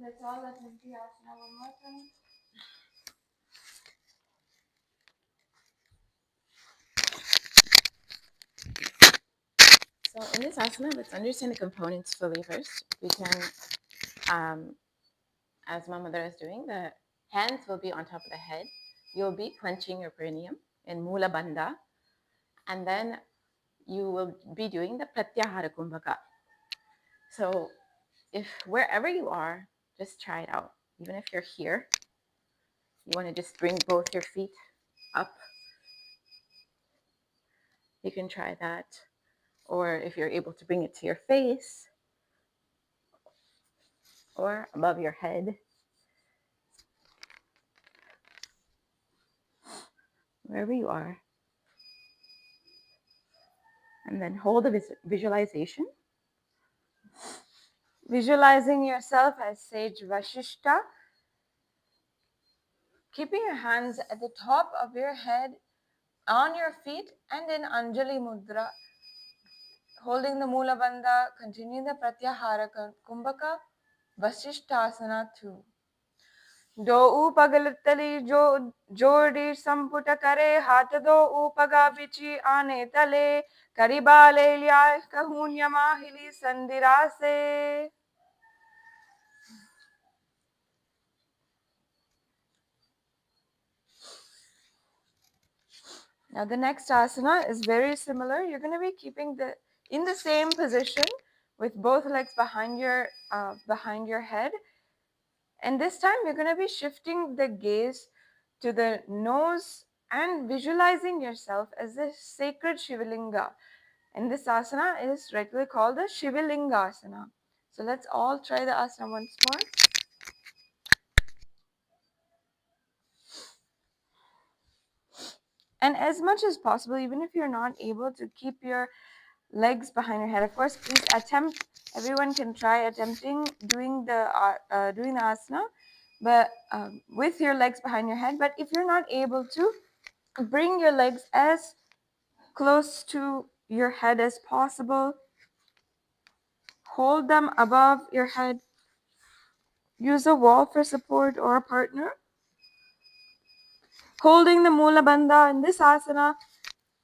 Let's all attempt the asana one more time. So in this asana, let's understand the components fully first. We can, as my mother is doing, the hands will be on top of the head. You'll be clenching your perineum in Mula Bandha. And then you will be doing the Pratyahara Kumbhaka. So if wherever you are, just try it out. Even if you're here, you want to just bring both your feet up. You can try that. Or if you're able to bring it to your face or above your head. wherever you are. And then hold the visualization. Visualizing yourself as sage Vashishta, keeping your hands at the top of your head, on your feet, and in Anjali Mudra, holding the Mula Bandha, continuing the Pratyahara Kumbhaka, Vashishtasana 2. दो ऊपगल तली जो जोड़ी संपुट करे हाथ दो ऊपगा बिची आने तले करिबाले लिया कहून्य माहिली संदिरा से. Now the next asana is very similar. You're going to be keeping in the same position with both legs behind your head, and this time you're going to be shifting the gaze to the nose and visualizing yourself as the sacred Shivalinga. And this asana is rightly called the Shivalinga asana. So let's all try the asana once more. And as much as possible, even if you're not able to keep your legs behind your head, of course, please attempt. Everyone can try attempting doing the asana, but with your legs behind your head. But if you're not able to, bring your legs as close to your head as possible. Hold them above your head. Use a wall for support or a partner. Holding the Mula Bandha in this asana,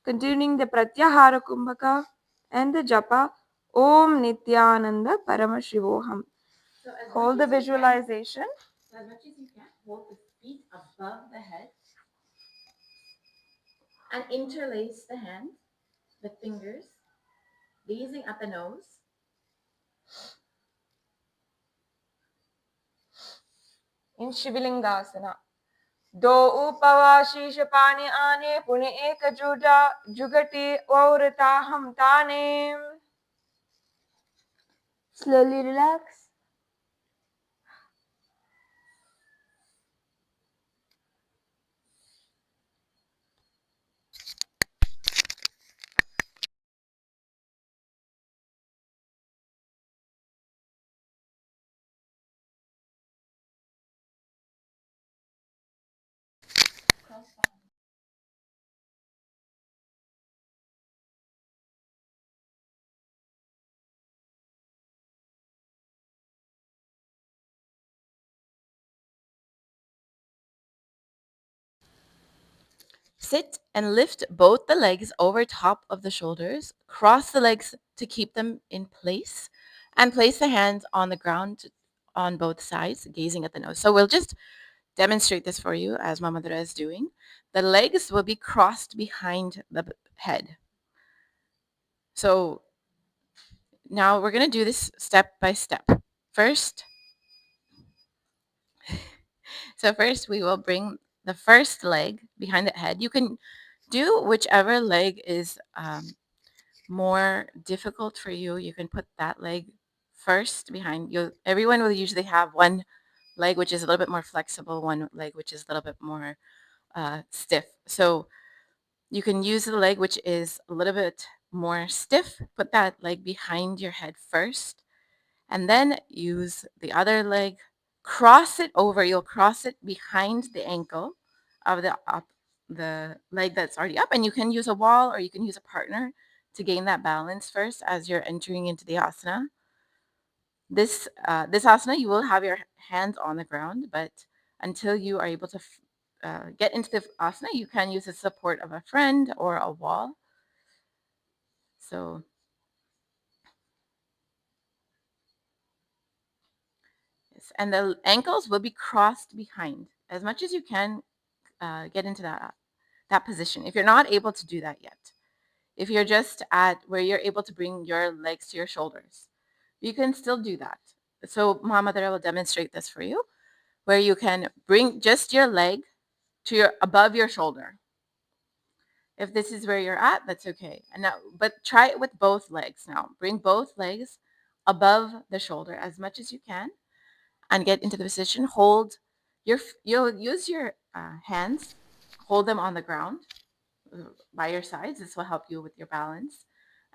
continuing the Pratyahara Kumbhaka and the Japa Om Nithyananda Paramashivoham. So Hold the visualization. So as much as you can, hold the feet above the head and interlace the hands, the fingers, gazing at the nose. In Shivalingasana. दो ऊपवा शीश पानी आने पुण्य एक जुटा जुगटी औरता हम ताने. Slowly relax. Sit and lift both the legs over top of the shoulders. Cross the legs to keep them in place. And place the hands on the ground on both sides, gazing at the nose. So we'll just demonstrate this for you as Mamadra is doing. The legs will be crossed behind the head. So now we're going to do this step by step. First we will bring the first leg behind the head. You can do whichever leg is more difficult for you. You can put that leg first behind you. Everyone will usually have one leg which is a little bit more flexible, one leg which is a little bit more stiff. So you can use the leg which is a little bit more stiff. Put that leg behind your head first, and then use the other leg. Cross it over. You'll cross it behind the ankle of the leg that's already up, and you can use a wall or you can use a partner to gain that balance first as you're entering into the asana. This asana, you will have your hands on the ground, but until you are able to get into the asana, you can use the support of a friend or a wall. So yes, and the ankles will be crossed behind as much as you can. Get into that position. If you're not able to do that yet, if you're just at where you're able to bring your legs to your shoulders, you can still do that. So Mahamadara will demonstrate this for you, where you can bring just your leg to above your shoulder. If this is where you're at, that's okay. And now, but try it with both legs now. Bring both legs above the shoulder as much as you can, and get into the position. Hold you'll use your hands hold them on the ground by your sides. This will help you with your balance.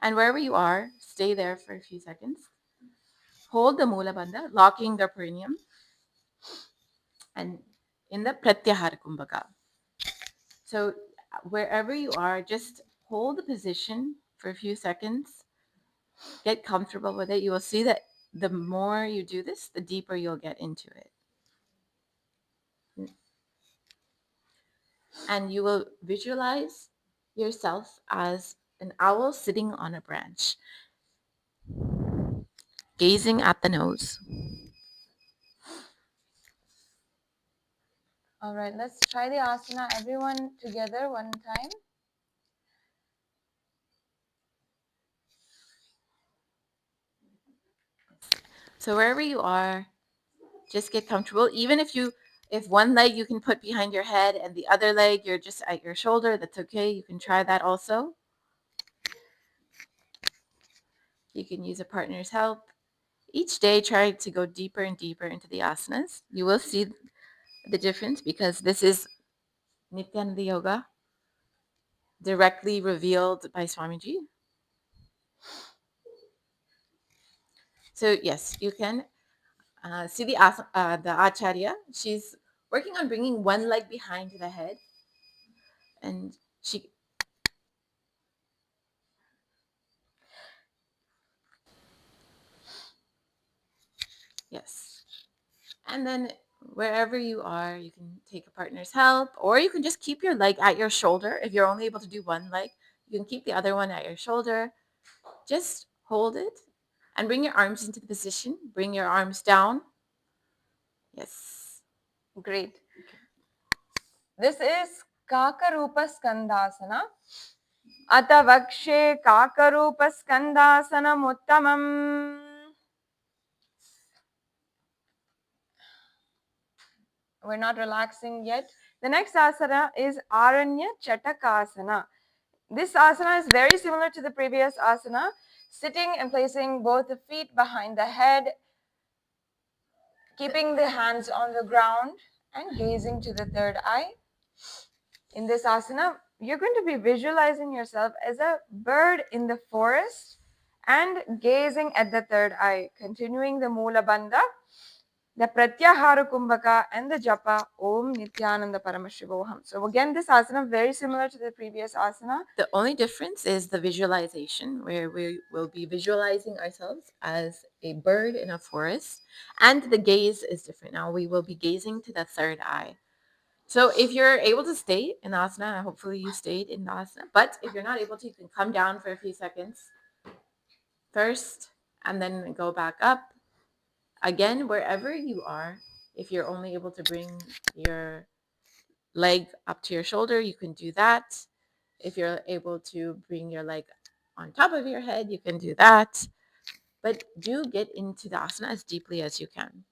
And wherever you are, stay there for a few seconds. Hold the Mula Bandha, locking the perineum. And in the Pratyahara Kumbhaka. So wherever you are, just hold the position for a few seconds. Get comfortable with it. You will see that the more you do this, the deeper you'll get into it. And you will visualize yourself as an owl sitting on a branch, gazing at the nose. All right, let's try the asana, everyone together one time. So wherever you are, just get comfortable. Even if one leg you can put behind your head and the other leg you're just at your shoulder, that's okay. You can try that also. You can use a partner's help. Each day, try to go deeper and deeper into the asanas. You will see the difference because this is Nithyananda Yoga, directly revealed by Swamiji. So yes, you can see the Acharya. She's working on bringing one leg behind the head, and she yes, and then wherever you are, you can take a partner's help, or you can just keep your leg at your shoulder. If you're only able to do one leg, you can keep the other one at your shoulder. Just hold it and bring your arms into the position. Bring your arms down. Yes. Great. This is Kakarupa Skandasana. Ata Vakshe Kakarupa Skandasanam Uttamam. We're not relaxing yet. The next asana is Aranya Chatakasana. This asana is very similar to the previous asana, sitting and placing both the feet behind the head, keeping the hands on the ground and gazing to the third eye. In this asana, you're going to be visualizing yourself as a bird in the forest and gazing at the third eye, continuing the Mula Bandha, the Pratyahara Kumbhaka, and the Japa Om Nithyananda Paramashivoham. So again, this asana very similar to the previous asana. The only difference is the visualization, where we will be visualizing ourselves as a bird in a forest, and the gaze is different. Now we will be gazing to the third eye. So if you're able to stay in asana, hopefully you stayed in asana. But if you're not able to, you can come down for a few seconds first, and then go back up. Again, wherever you are, if you're only able to bring your leg up to your shoulder, you can do that. If you're able to bring your leg on top of your head, you can do that. But do get into the asana as deeply as you can.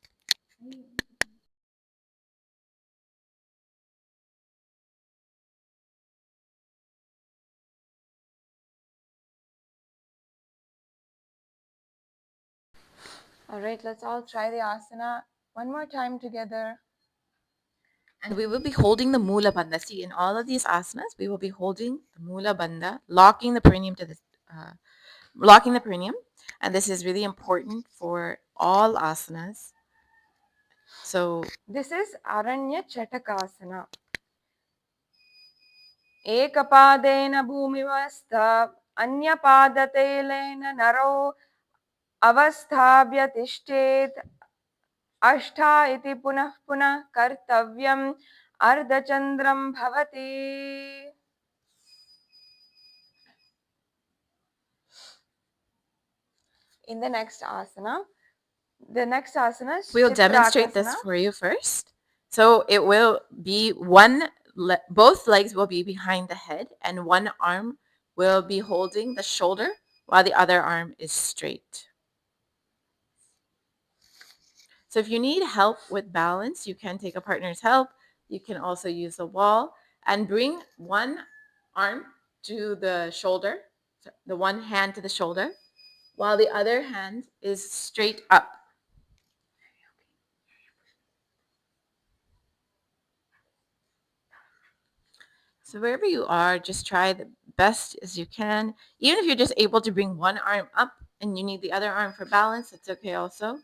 All right, let's all try the asana one more time together. And we will be holding the Mula Bandha. See, in all of these asanas, we will be holding the Mula Bandha, locking the perineum to the locking the perineum. And this is really important for all asanas. So this is Aranya Chatakasana. Ekapadena bhumivastha anyapadatelena naro avasthabhyatishtet ashta iti punah punah kartavyam ardhachandram bhavati. In the next asana is we'll demonstrate this for you first. So it will be both legs will be behind the head, and one arm will be holding the shoulder while the other arm is straight. So if you need help with balance, you can take a partner's help. You can also use the wall and bring one arm to the shoulder, the one hand to the shoulder, while the other hand is straight up. So wherever you are, just try the best as you can. Even if you're just able to bring one arm up and you need the other arm for balance, it's okay also.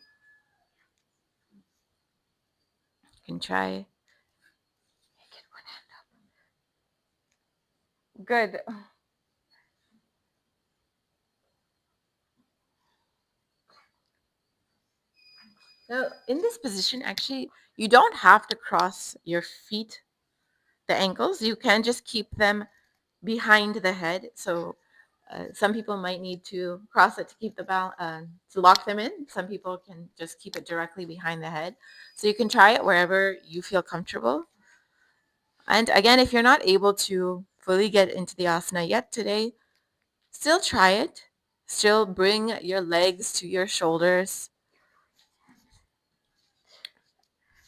You can try. Good. Now, in this position, actually, you don't have to cross your feet, the ankles. You can just keep them behind the head. So some people might need to cross it to keep the to lock them in. Some people can just keep it directly behind the head. So you can try it wherever you feel comfortable. And again, if you're not able to fully get into the asana yet today, still try it. Still bring your legs to your shoulders.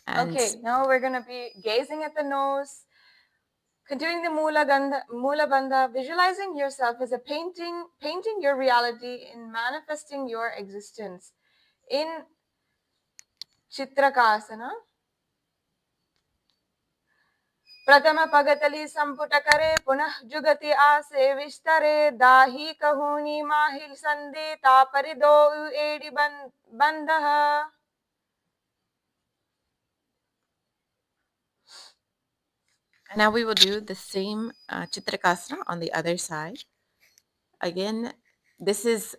And Okay, now we're going to be gazing at the nose, continuing the Mula Bandha, visualizing yourself as a painting your reality in manifesting your existence. In Chitrakasana, प्रथम पगतली संपुट करे पुनः जुगति आसे विस्तरे दाही कहूनी माहिल संदे तापरिदो AD बंदः. now we will do the same Chitrakasana on the other side. Again, this is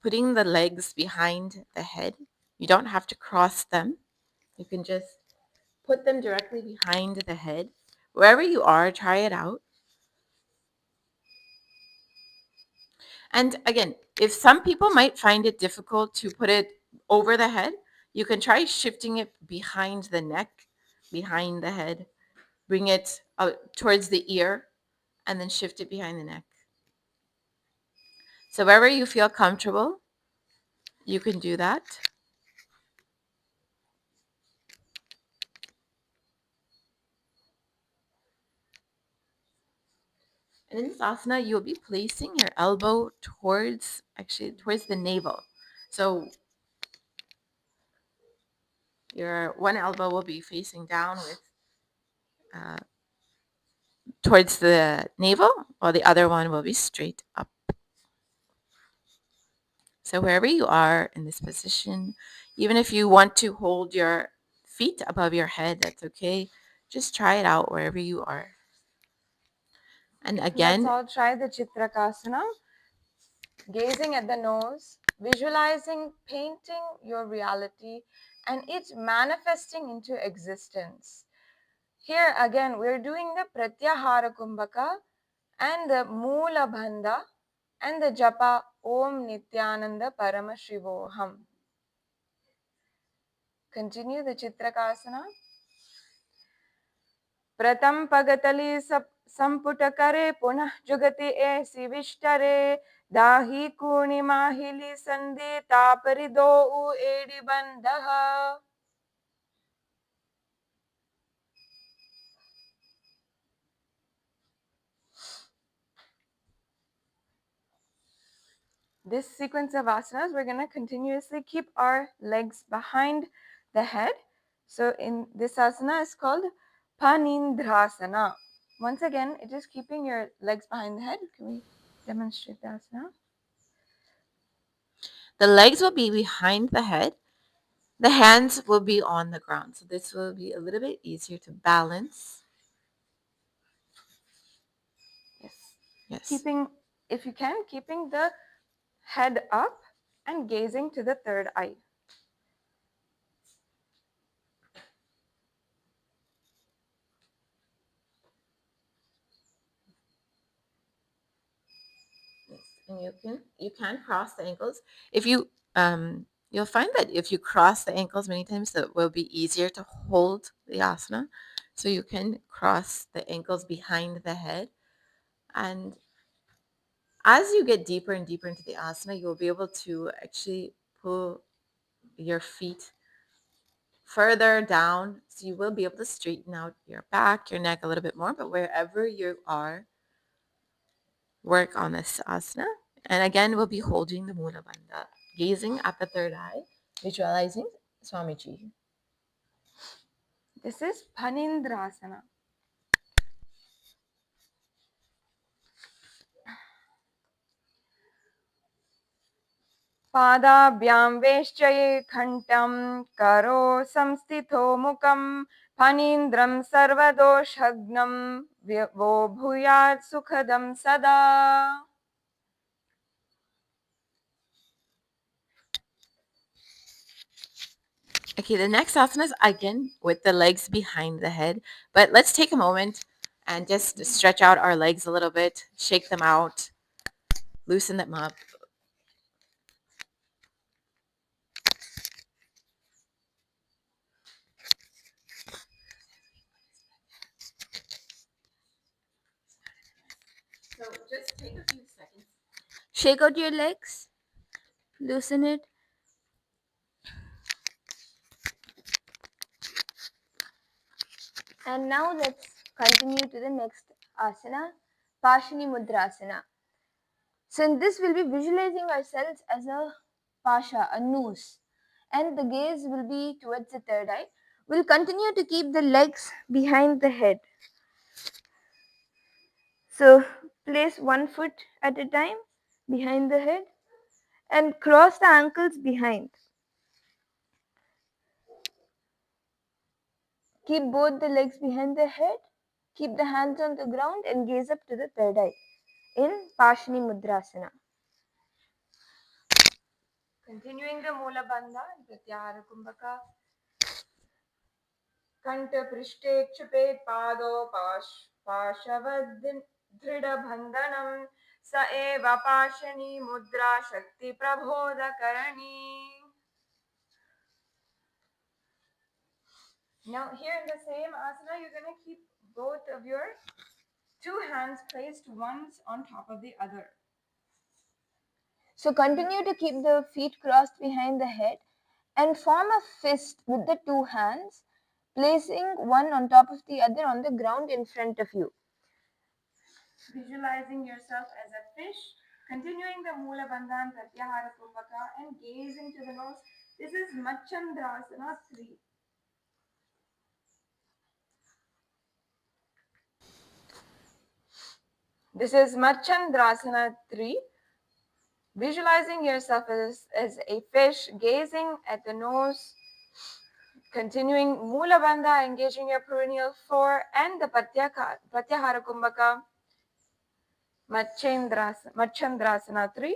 putting the legs behind the head. You don't have to cross them. You can just put them directly behind the head. Wherever you are, try it out. And again, if some people might find it difficult to put it over the head, you can try shifting it behind the neck, behind the head. Bring it towards the ear, and then shift it behind the neck. So wherever you feel comfortable, you can do that. And in this asana, you'll be placing your elbow towards the navel. So your one elbow will be facing down with towards the navel, while the other one will be straight up. So wherever you are in this position, even if you want to hold your feet above your head, that's okay. Just try it out wherever you are. And again, Let's all try the Chitrakasana. Gazing at the nose, visualizing, painting your reality and it manifesting into existence. Here again, we're doing the Pratyahara Kumbhaka and the Moola Bandha and the Japa Om Nithyananda Parama Shivoham. Continue the Chitrakasana. प्रथम पगतली संपुट करे पुनः जुगति ऐसी विष्टरे दाही कूणी माहिली संदे तापरिदो AD बंदः. This sequence of asanas, we're going to continuously keep our legs behind the head. So in this asana is called Panindrasana. Once again, it is keeping your legs behind the head. Can we demonstrate the asana? the legs will be behind the head. The hands will be on the ground. So this will be a little bit easier to balance. Yes. Yes. Keeping, if you can, keeping the head up and gazing to the third eye. And you can cross the ankles. If you you'll find that if you cross the ankles many times, it will be easier to hold the asana. So you can cross the ankles behind the head. And as you get deeper and deeper into the asana, you'll be able to actually pull your feet further down. So you will be able to straighten out your back, your neck a little bit more. But wherever you are, work on this asana. And again, we'll be holding the Mula Bandha, gazing at the third eye, visualizing Swamiji. This is Panindrasana. पादाभ्यां वेश्चये घण्टं करो संस्थितो मुखं फणीन्द्रं सर्वदोषघ्नं वो भूयात् सुखदं सदा. Okay, the next asana is again with the legs behind the head, but let's take a moment and just stretch out our legs a little bit, shake them out, loosen them up. So just take a few seconds. Shake out your legs, loosen it. And now let's continue to the next asana, Pashini Mudrasana. So in this we'll be visualizing ourselves as a pasha, a noose, and the gaze will be towards the third eye. We'll continue to keep the legs behind the head. So place one foot at a time behind the head and cross the ankles behind. Keep both the legs behind the head, keep the hands on the ground and gaze up to the third eye in Pashini Mudrasana. Continuing the Mula Bandha, Pratyahara Kumbhaka. Kanta Prishte Chupe Pado Pashavad Dhrida Bandhanam Sa Eva Pashani Mudra Shakti Prabodha Karani. Now here in the same asana, you're going to keep both of your two hands placed ones on top of the other. So continue to keep the feet crossed behind the head and form a fist with the two hands, placing one on top of the other on the ground in front of you. Visualizing yourself as a fish, continuing the Mula Bandhan Pratyahara Kumbhaka and gazing to the nose. This is Machandrasana 3. This is Machandrasana 3. Visualizing yourself as a fish, gazing at the nose, continuing Mula Bandha, engaging your perennial 4, and the Pratyahara Kumbhaka, Machandrasana 3.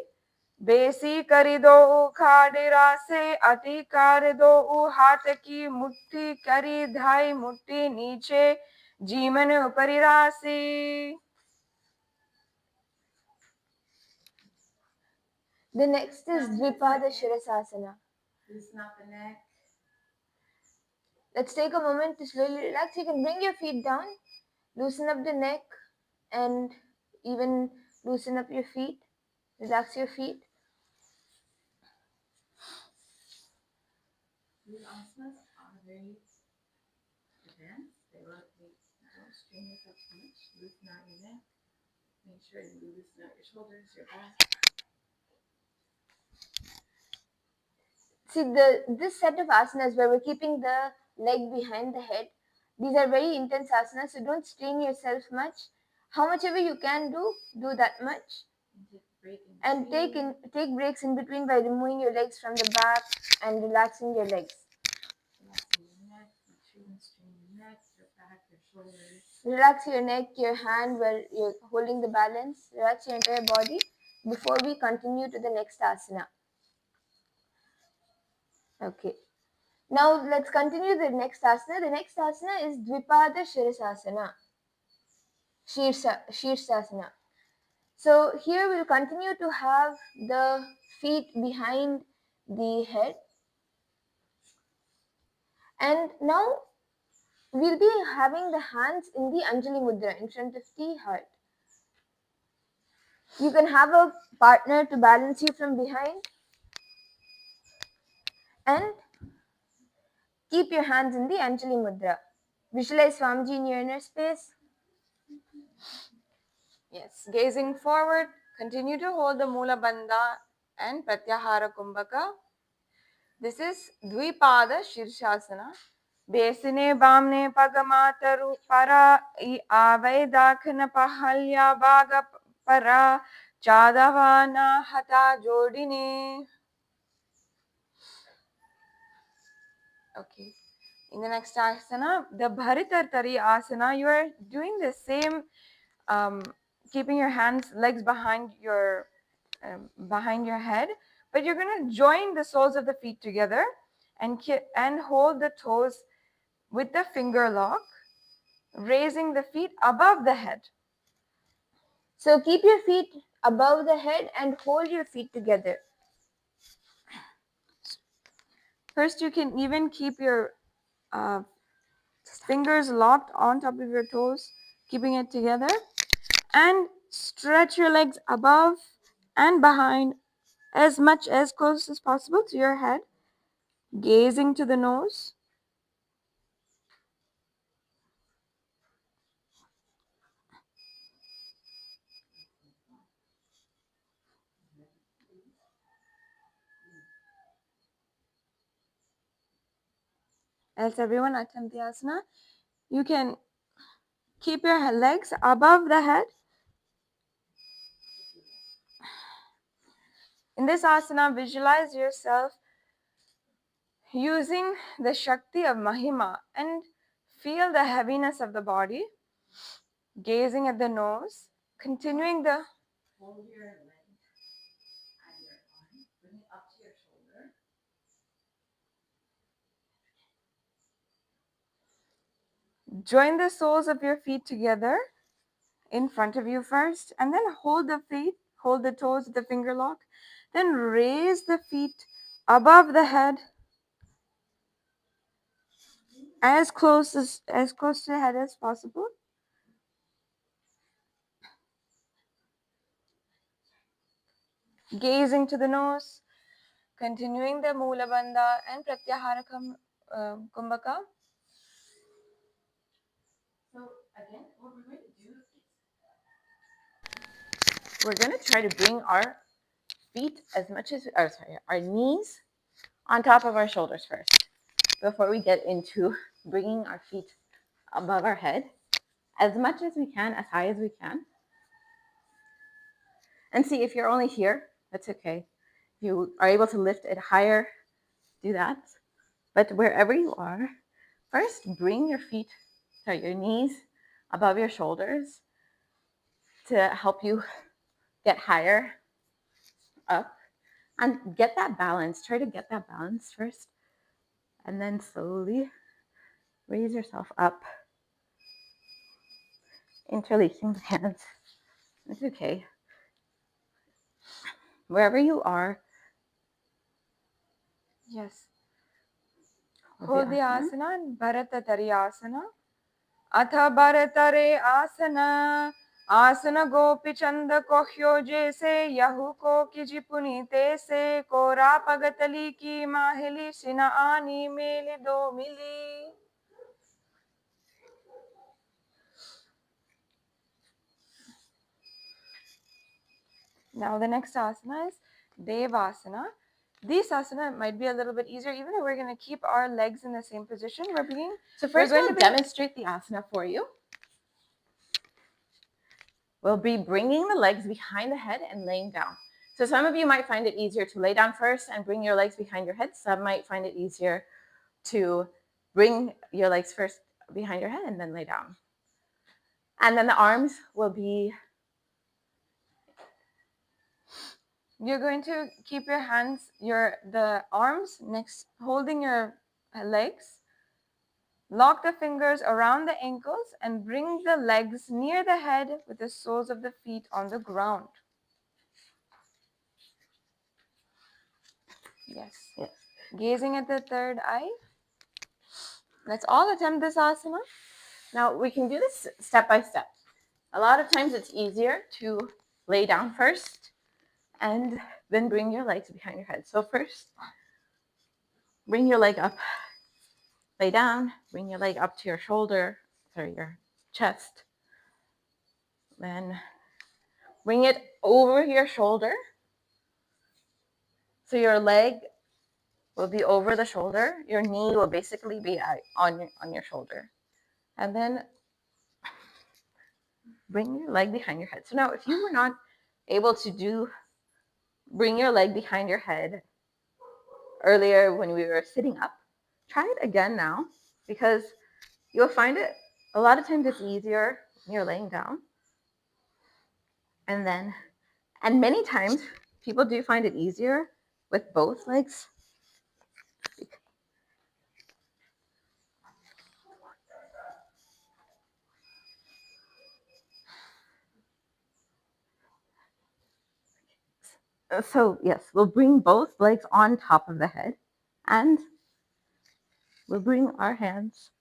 बेसी करी दो खाडिरा से अति कर दो हाथ की मुट्ठी करी धाई मुट्ठी नीचे जीवन ऊपरी राशि. The next is Dvipada Shirasasana. Loosen up the neck. Let's take a moment to slowly relax. You can bring your feet down, loosen up the neck, and even loosen up your feet. Relax your feet. These asanas are very advanced. They don't strain yourself too much. Loosen out your neck. Make sure you loosen out your shoulders, your back. See, this set of asanas where we're keeping the leg behind the head, these are very intense asanas, so don't strain yourself much. How much ever you can do that much. And take breaks in between by removing your legs from the back and relaxing your legs. Relaxing your neck, make sure you don't strain your neck, your back, your shoulders. Relax your neck, your hand while you're holding the balance. Relax your entire body before we continue to the next asana. Okay. Now let's continue the next asana. The next asana is Dvipada Shirasasana. Shirsasana. So here we'll continue to have the feet behind the head. And now we'll be having the hands in the Anjali Mudra in front of the heart. You can have a partner to balance you from behind. And keep your hands in the Anjali Mudra. Visualize Swamiji in your inner space. Yes, gazing forward, continue to hold the Mula Bandha and Pratyahara Kumbhaka. This is Dvipada Shirshasana. Besine Bamne Pagamataru Para Avedakhana Pahalya Vaga Para Chadavana Hata Jodine. Okay. In the next asana, the Bharitartari asana, you are doing the same, keeping your legs behind your head, but you're going to join the soles of the feet together and hold the toes with the finger lock, raising the feet above the head. So keep your feet above the head and hold your feet together. First, you can even keep your fingers locked on top of your toes, keeping it together, and stretch your legs above and behind as much as close as possible to your head, gazing to the nose. Else everyone attempt the asana. You can keep your legs above the head. In this asana, visualize yourself using the Shakti of Mahima and feel the heaviness of the body, gazing at the nose, continuing the Hold your leg and your arm, bring it up to your shoulder. join the soles of your feet together in front of you first, and then hold the toes with the finger lock, then raise the feet above the head as close to the head as possible. Gazing to the nose, continuing the Mula Bandha and Pratyahara Kumbhaka. So again, what we're going to do is we're going to try to bring our feet our knees on top of our shoulders first before we get into bringing our feet above our head as much as we can, as high as we can. And see, if you're only here, that's okay. If you are able to lift it higher, do that. But wherever you are, first bring your knees above your shoulders to help you get higher up and get that balance. Try to get that balance first, and then slowly raise yourself up, interlacing the hands. It's okay. Wherever you are. Yes. Hold the asana and Bharatari asana. Atha Bharatare asana. आसन गोपी चंद कोह्यो जैसे Yahoo को KG पुनीते से कोरा पगतली की माहिली सिना आनी मेली दो मिली. Now the next asana is Devasana. This asana might be a little bit easier, even though we're going to keep our legs in the same position. So first we'll demonstrate the asana for you. We'll be bringing the legs behind the head and laying down. So some of you might find it easier to lay down first and bring your legs behind your head. Some might find it easier to bring your legs first behind your head and then lay down. And then the arms will be... You're going to keep your hands, the arms next, holding your legs. Lock the fingers around the ankles and bring the legs near the head with the soles of the feet on the ground. Yes. Gazing at the third eye. Let's all attempt this asana. Now we can do this step by step. A lot of times it's easier to lay down first and then bring your legs behind your head. So first, bring your leg up, lay down, bring your leg up to your your chest. Then bring it over your shoulder. So your leg will be over the shoulder. Your knee will basically be on your shoulder. And then bring your leg behind your head. So now if you were not able to bring your leg behind your head earlier when we were sitting up, try it again now, because you'll find it a lot of times it's easier when you're laying down. And many times people do find it easier with both legs. So yes, we'll bring both legs on top of the head, and we'll bring our hands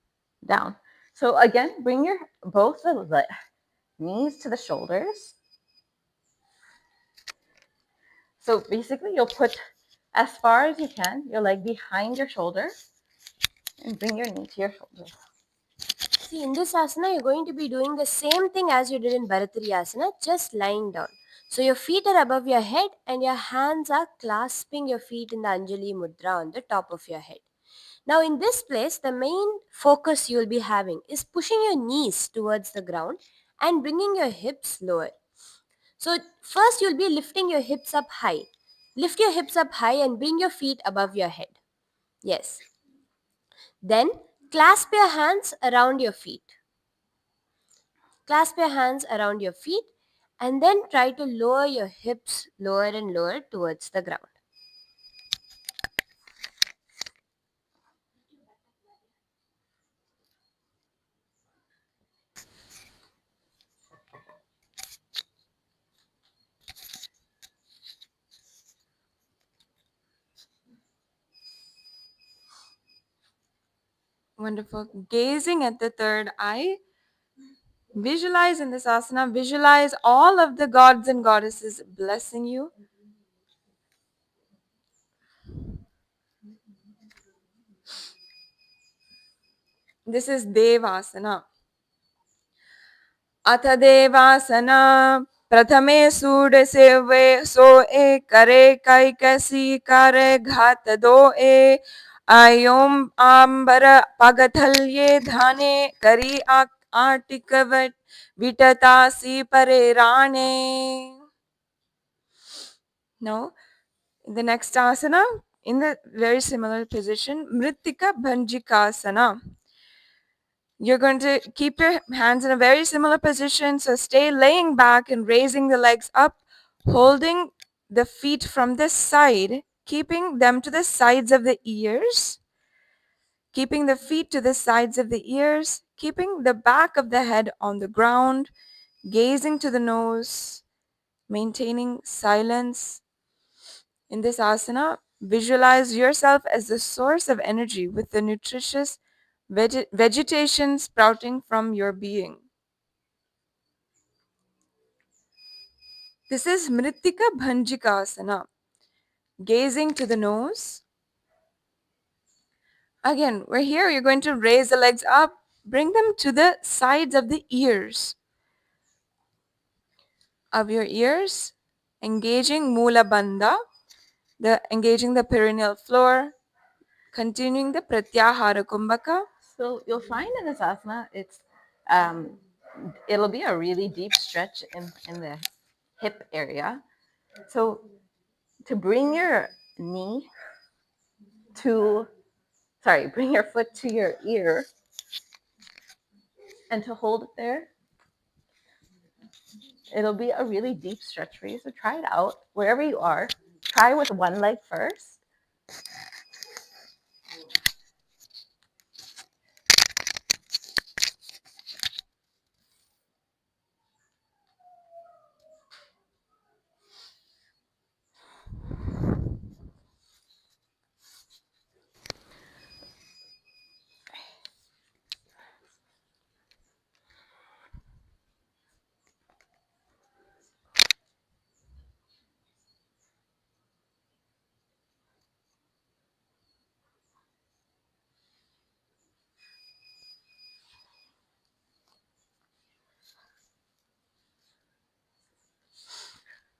down. So again, bring your both the knees to the shoulders. So basically you'll put as far as you can your leg behind your shoulder and bring your knee to your shoulder. See, in this asana, you're going to be doing the same thing as you did in Bharatriyasana, just lying down. So your feet are above your head and your hands are clasping your feet in the Anjali Mudra on the top of your head. Now in this place, the main focus you'll be having is pushing your knees towards the ground and bringing your hips lower. So first you'll be lifting your hips up high. Lift your hips up high and bring your feet above your head. Yes. Then clasp your hands around your feet. Clasp your hands around your feet and then try to lower your hips lower and lower towards the ground. Wonderful. Gazing at the third eye, visualize in this asana, visualize all of the gods and goddesses blessing you. This is Devasana. अथ देवासना प्रथमे सूड सेवे सो ए करे कैकसी करे घात दो ए आयोम आंबर पगथल्ये धाने करी आटिक विटतासी परे Rane. Now, the next asana, in the very similar position, Mritika Bhanjikasana. You're going to keep your hands in a very similar position. So stay laying back and raising the legs up, holding the feet from the side, keeping them to the sides of the ears, keeping the feet to the sides of the ears, keeping the back of the head on the ground, gazing to the nose, maintaining silence. In this asana, visualize yourself as the source of energy with the nutritious vegetation sprouting from your being. This is Mritika Bhanjikasana. Gazing to the nose. Again, we're here. You're going to raise the legs up, bring them to the sides of the ears. Of your ears, engaging Mula Bandha, engaging the perineal floor, continuing the Pratyahara Kumbhaka. So you'll find in this asana, it'll be a really deep stretch in the hip area. So to bring your bring your foot to your ear and to hold it there. It'll be a really deep stretch for you. So try it out wherever you are. Try with one leg first.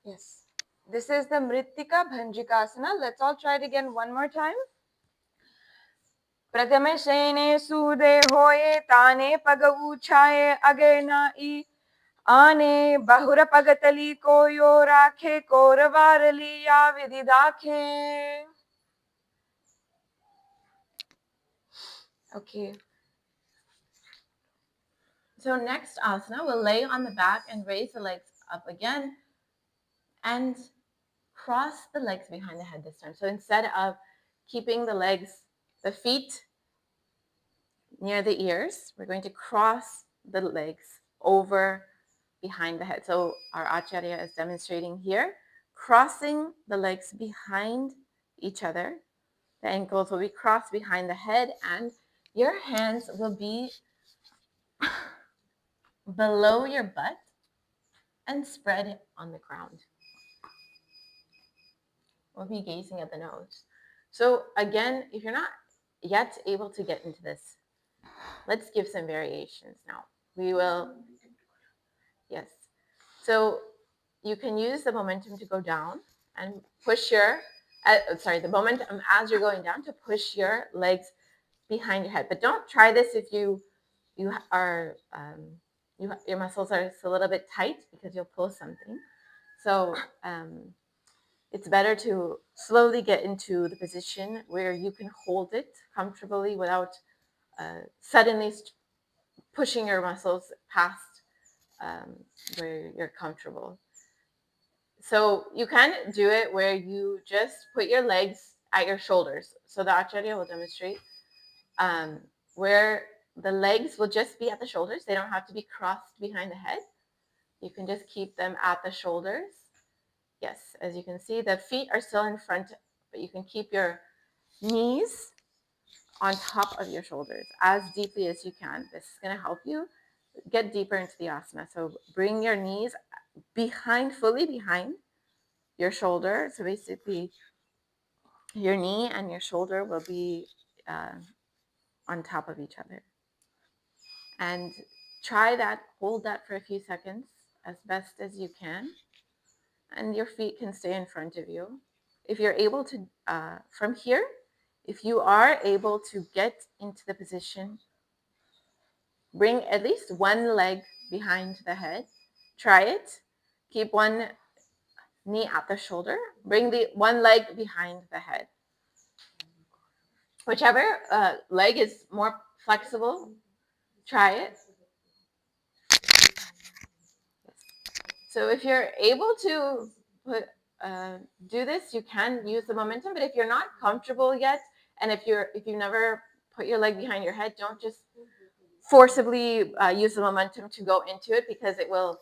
Yes. This is the Mritika Bhanjikasana. Let's all try it again one more time. प्रथम शेने सूदे होए ताने पग ऊछाए अगे नाई आने बहुर पगतली को यो राखे कोरवारली या विधि दाखे. Okay. So next asana, we'll lay on the back and raise the legs up again and cross the legs behind the head this time. So instead of keeping the feet near the ears, we're going to cross the legs over behind the head. So our Acharya is demonstrating here, crossing the legs behind each other. The ankles will be crossed behind the head and your hands will be below your butt and spread on the ground. We'll be gazing at the nose. So again, if you're not yet able to get into this, let's give some variations now. We will, yes. So you can use the momentum to go down and push the momentum as you're going down to push your legs behind your head. But don't try this if your muscles are a little bit tight because you'll pull something. So it's better to slowly get into the position where you can hold it comfortably without suddenly pushing your muscles past where you're comfortable. So you can do it where you just put your legs at your shoulders. So the Acharya will demonstrate where the legs will just be at the shoulders. They don't have to be crossed behind the head. You can just keep them at the shoulders. Yes, as you can see, the feet are still in front, but you can keep your knees on top of your shoulders as deeply as you can. This is going to help you get deeper into the asana. So bring your knees fully behind your shoulder. So basically, your knee and your shoulder will be on top of each other. And hold that for a few seconds as best as you can. And your feet can stay in front of you. If you're able to, from here, if you are able to get into the position, bring at least one leg behind the head. Try it. Keep one knee at the shoulder. Bring the one leg behind the head. Whichever leg is more flexible, try it. So if you're able to do this, you can use the momentum. But if you're not comfortable yet, and if you never put your leg behind your head, don't just forcibly use the momentum to go into it, because it will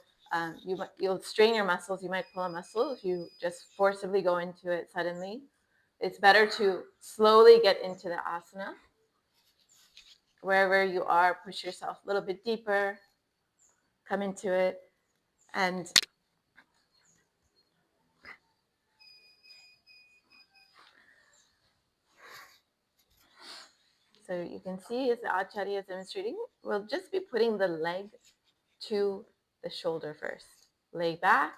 you'll strain your muscles. You might pull a muscle if you just forcibly go into it suddenly. It's better to slowly get into the asana. Wherever you are, push yourself a little bit deeper, come into it, and so you can see as the Acharya is demonstrating, we'll just be putting the leg to the shoulder first. Lay back,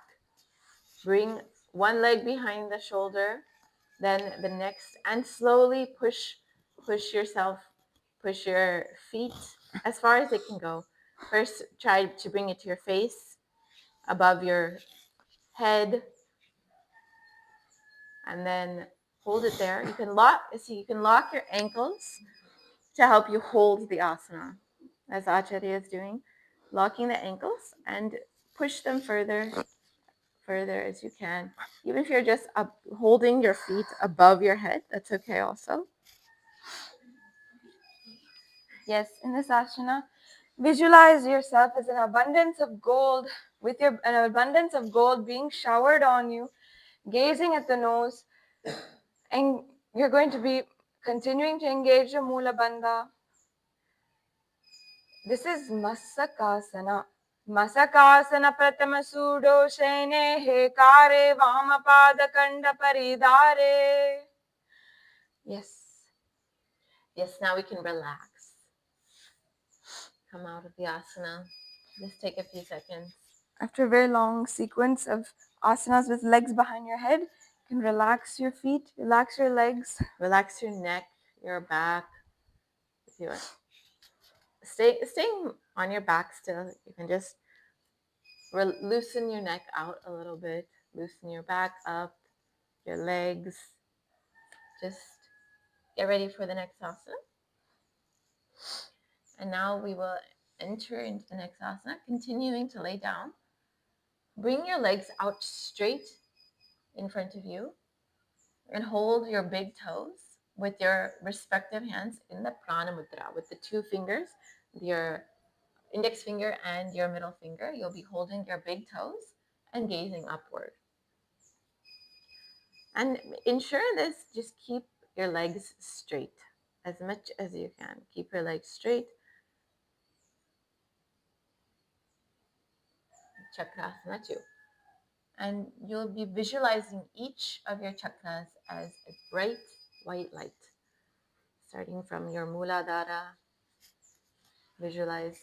bring one leg behind the shoulder, then the next, and slowly push your feet as far as it can go. First, try to bring it to your face, above your head, and then hold it there. You can lock your ankles to help you hold the asana, as Acharya is doing, locking the ankles, and push them further as you can. Even if you're just holding your feet above your head, that's okay also. Yes, in this asana, visualize yourself as an abundance of gold, with an abundance of gold being showered on you, gazing at the nose, and you're going to be continuing to engage your Mula Bandha. This is Masakasana. Masakasana Pratama Sudo Shene Hekare Vamapada Kanda Paridare. Yes. Yes, now we can relax. Come out of the asana. Just take a few seconds. After a very long sequence of asanas with legs behind your head, you can relax your feet, relax your legs. Relax your neck, your back. If you want. Staying on your back still, you can just loosen your neck out a little bit. Loosen your back up, your legs. Just get ready for the next asana. And now we will enter into the next asana, continuing to lay down. Bring your legs out straight in front of you and hold your big toes with your respective hands in the prana mudra with the two fingers, your index finger and your middle finger. You'll be holding your big toes and gazing upward. And ensure this, just keep your legs straight as much as you can. Keep your legs straight. Chakrasana 2. And you'll be visualizing each of your chakras as a bright white light. Starting from your Muladhara, visualize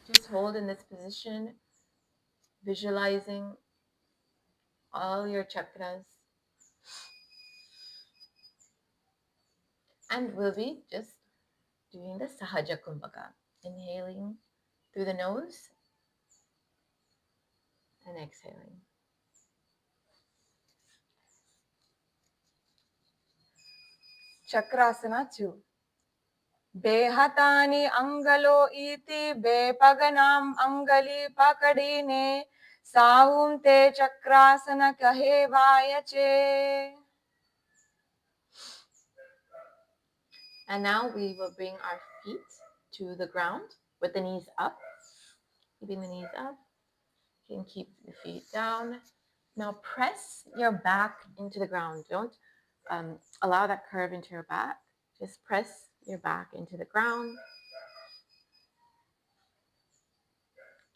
just hold in this position, visualizing all your chakras. And we'll be just doing the Sahaja Kumbhaka, inhaling through the nose and exhaling. Chakrasana 2. Behatani angalo iti bepaganam angali pakadine saum te chakrasana kahe vayache. And now we will bring our feet to the ground with the knees up. Keeping the knees up. You can keep the feet down. Now press your back into the ground. Don't allow that curve into your back. Just press your back into the ground.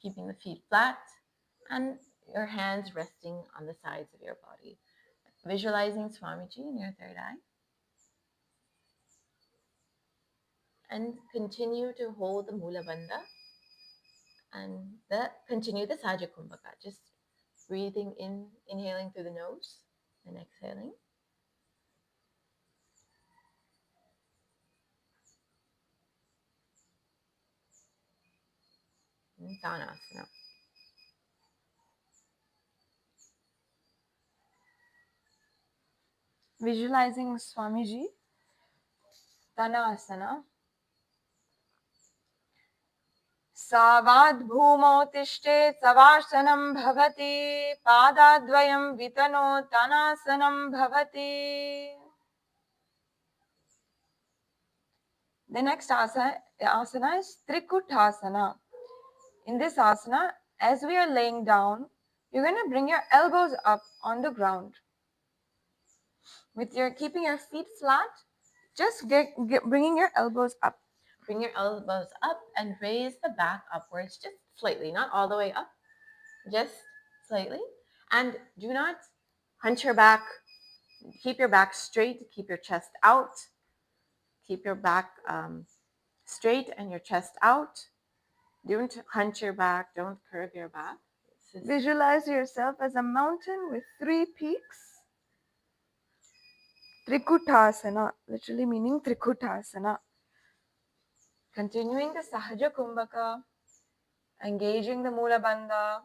Keeping the feet flat and your hands resting on the sides of your body. Visualizing Swamiji in your third eye. And continue to hold the Mula Bandha and continue the Sahaja Kumbhaka. Just breathing in, inhaling through the nose and exhaling. And Dhanasana. Visualizing Swamiji, Dhanasana. सावाद् भूमौ तिष्ठेत् सवासनं भवति पादाद्वयं वितनो तनासनं भवति. The next asana is Trikutasana. In this asana, as we are laying down, you're going to bring your elbows up on the ground. Keeping your feet flat, just bringing your elbows up. Bring your elbows up and raise the back upwards just slightly, not all the way up, just slightly. And do not hunch your back. Keep your back straight, keep your chest out. Keep your back straight and your chest out. Don't hunch your back, don't curve your back. Visualize yourself as a mountain with 3 peaks. Trikutasana, literally meaning Trikutasana. Continuing the Sahaja Kumbhaka, engaging the Mula Bandha,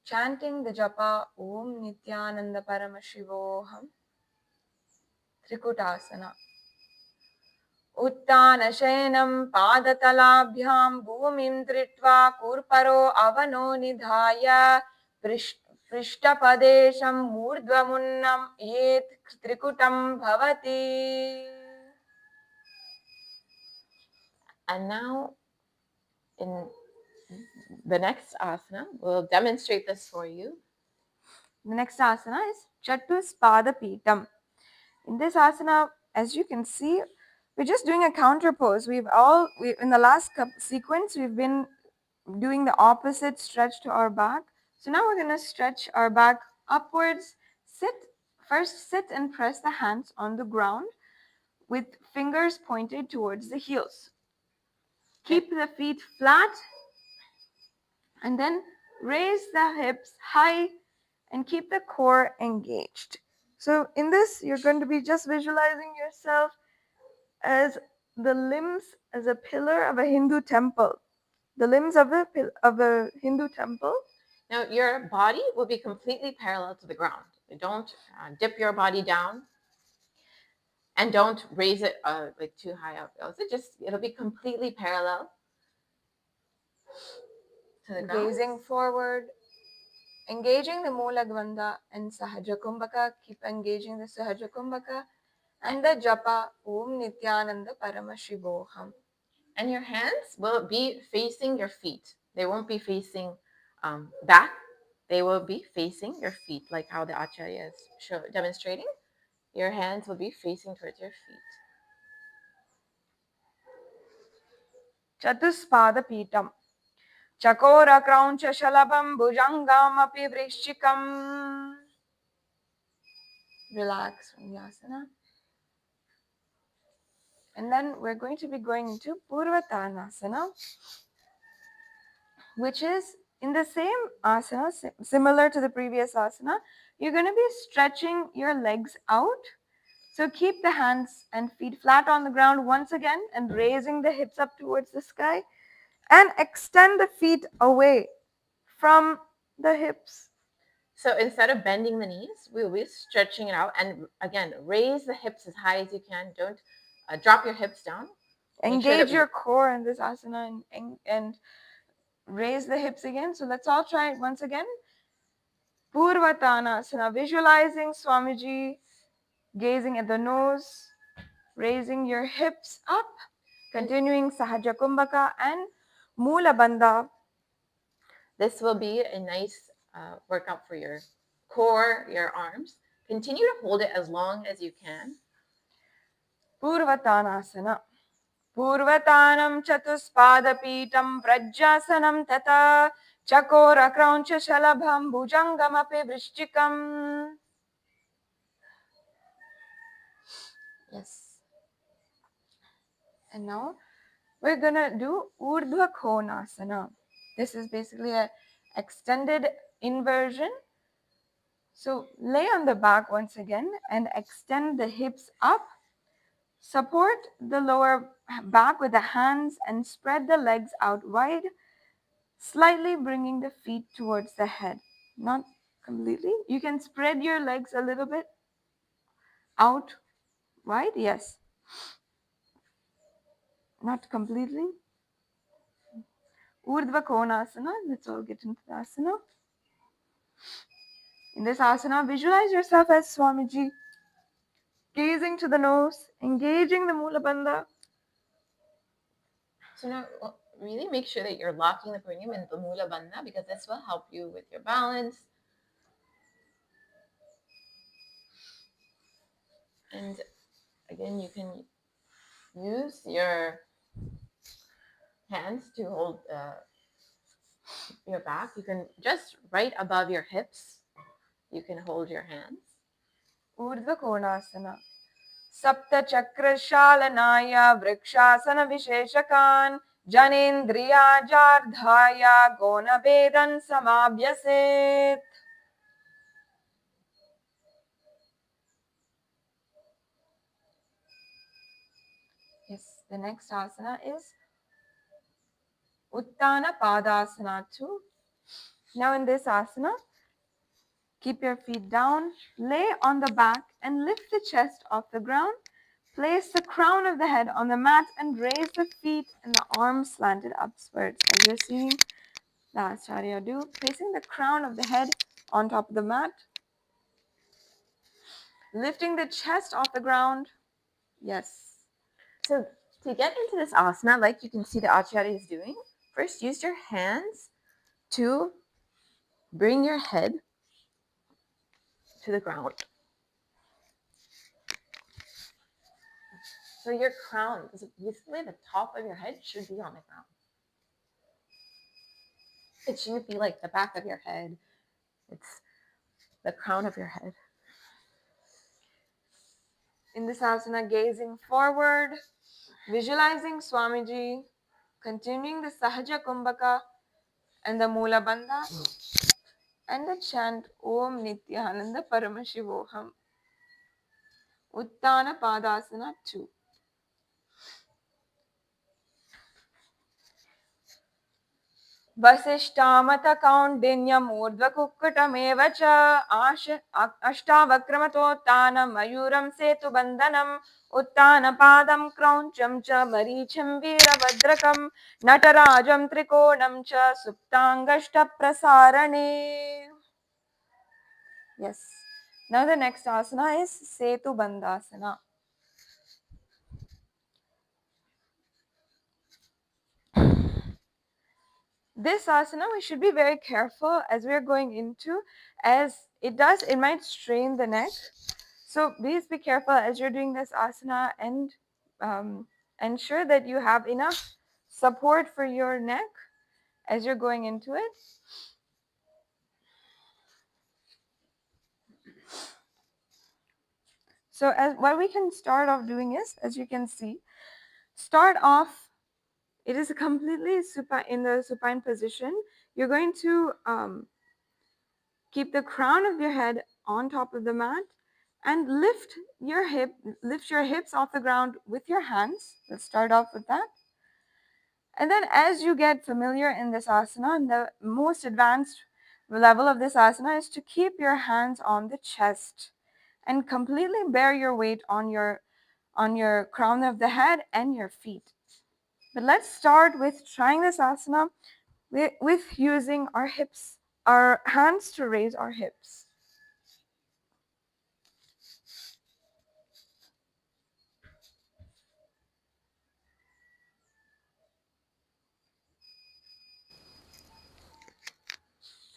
chanting the japa Om Nithyananda Paramashivoham. Trikutasana. Uttanashayanam padatalaabhyam bhumim dritva kurparo avano nidhaya prishtapadesham murdvamunnam yet trikutam bhavati. And now in the next asana, we'll demonstrate this for you. The next asana is Chatuspada Pitam. In this asana, as you can see, we're just doing a counter pose. In the last sequence, we've been doing the opposite stretch to our back. So now we're going to stretch our back upwards. First sit and press the hands on the ground with fingers pointed towards the heels. Keep the feet flat and then raise the hips high and keep the core engaged. So in this, you're going to be just visualizing yourself as the limbs as a pillar of a Hindu temple. The limbs of a Hindu temple. Now your body will be completely parallel to the ground. Don't dip your body down, and don't raise it like too high up. Also, it'll be completely parallel to the ground. Gazing forward, engaging the Mula Dvanda and Sahaja Kumbhaka. Keep engaging the Sahaja Kumbhaka and the Japa Om Nithyananda Paramashivoham. And your hands will be facing your feet. They won't be facing back. They will be facing your feet, like how the Acharya is demonstrating. Your hands will be facing towards your feet. Chatuspada Pitam. Chakora Krauncha Shalabam Bhujangam Api Vrishchikam. Relax from the asana. And then we're going to be going into Purvatanasana, which is in the same asana, similar to the previous asana. You're going to be stretching your legs out. So keep the hands and feet flat on the ground once again and raising the hips up towards the sky and extend the feet away from the hips. So instead of bending the knees, we'll be stretching it out. And again, raise the hips as high as you can. Don't drop your hips down. Engage your core in this asana and raise the hips again. So let's all try it once again. Purvatanasana, visualizing Swamiji, gazing at the nose, raising your hips up, continuing Sahaja Kumbhaka and Mula Bandha. This will be a nice workout for your core, your arms. Continue to hold it as long as you can. Purvatanasana. Purvatanam chatuspadapītam prajyasanam tata chakora krauncha shalabham bhujangamapi vrishchikam. Yes. And now we're gonna do Urdhva Konasana. This is basically an extended inversion. So lay on the back once again and extend the hips up. Support the lower back with the hands and spread the legs out wide, slightly bringing the feet towards the head. Not completely. You can spread your legs a little bit out wide. Yes. Not completely. Urdhva Konasana. Let's all get into the asana. In this asana, visualize yourself as Swamiji, gazing to the nose, engaging the Mula Bandha. So now, really make sure that you're locking the perineum in the Mula Bandha, because this will help you with your balance. And again, you can use your hands to hold your back. You can just right above your hips, you can hold your hands. Urdhva Konasana. Sapta Chakra Shalanaya Vrikshasana Visheshakan Janendriya Jardhaya Gona Vedan Samabhyaset. Yes, the next asana is Uttana Padasana 2. Now in this asana, keep your feet down, lay on the back and lift the chest off the ground. Place the crown of the head on the mat and raise the feet and the arms slanted upwards as you're seeing the Acharya do. Placing the crown of the head on top of the mat. Lifting the chest off the ground. Yes. So to get into this asana, like you can see the Acharya is doing, first use your hands to bring your head to the ground. So your crown, basically the top of your head should be on the ground. It shouldn't be like the back of your head. It's the crown of your head. In this asana, gazing forward, visualizing Swamiji, continuing the Sahaja Kumbhaka and the Mula Bandha and the chant Om Nithyananda Paramashivoham. Uttana Padasana 2. वसिष्ठामथ कौण्डिन्यमूर्ध्वकुक्कुटमेव च अष्टावक्रमतोत्तानं मयूरं सेतुबन्धनम् उत्तानपादं क्रौञ्चं च मरीचिं वीरभद्रकं नटराजं त्रिकोणं च सुप्ताङ्गष्टप्रसारणे. Yes. Now the next asana is Setubandhasana. This asana we should be very careful as we are going into, as it might strain the neck. So please be careful as you're doing this asana, and ensure that you have enough support for your neck as you're going into it. So what we can start off doing is, as you can see, start off, it is completely in the supine position. You're going to keep the crown of your head on top of the mat and lift your hips off the ground with your hands. Let's start off with that. And then as you get familiar in this asana, and the most advanced level of this asana is to keep your hands on the chest and completely bear your weight on your crown of the head and your feet. But let's start with trying this asana with using our hips, our hands to raise our hips.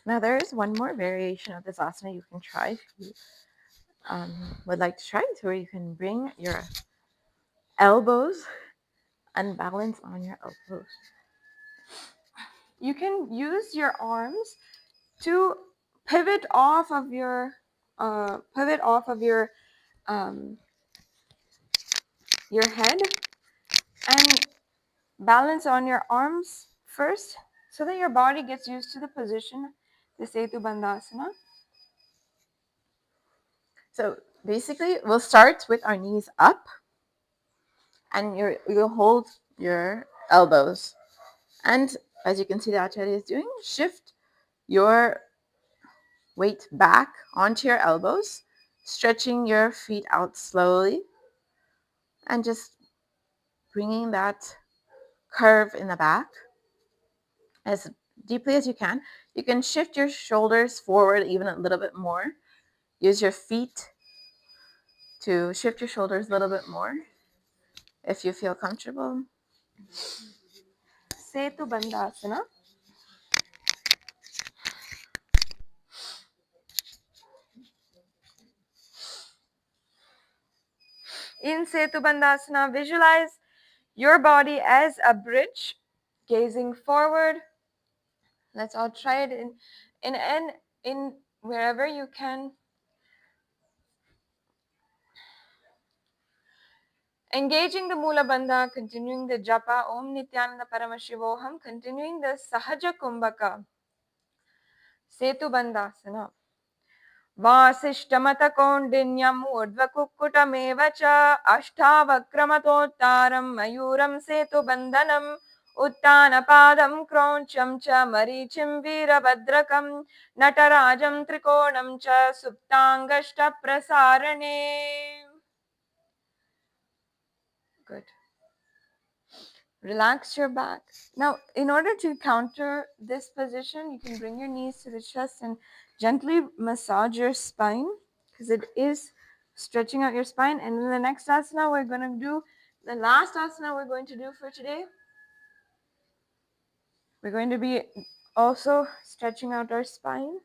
Now there is one more variation of this asana you can try if you would like to try it, where you can bring your elbows and balance on your elbows. You can use your arms to pivot off of your head and balance on your arms first, so that your body gets used to the position, the Setubandhasana. So basically, we'll start with our knees up, and you'll hold your elbows. And as you can see, the Acharya is doing, shift your weight back onto your elbows, stretching your feet out slowly, and just bringing that curve in the back as deeply as you can. You can shift your shoulders forward even a little bit more. Use your feet to shift your shoulders a little bit more if you feel comfortable. Setubandhasana. In Setubandhasana, visualize your body as a bridge, gazing forward. Let's all try it in wherever you can. Engaging the Mula Bandha, continuing the Japa, Om Nithyananda Paramashivoham, continuing the Sahaja Kumbhaka. Setubandhasana. वासिष्ठमतकौण्डिन्यम् ऊर्ध्वकुक्कुटमेव च अष्टावक्रमतोत्तारं मयूरं सेतुबन्धनम् उत्तानपादं क्रौञ्चं च मरीचिं वीरभद्रकं नटराजं त्रिकोणं च सुप्ताङ्गष्टप्रसारणे. Good. Relax your back. Now, in order to counter this position, you can bring your knees to the chest and gently massage your spine, because it is stretching out your spine. And in the next asana, we're going to do the last asana we're going to do for today. We're going to be also stretching out our spine.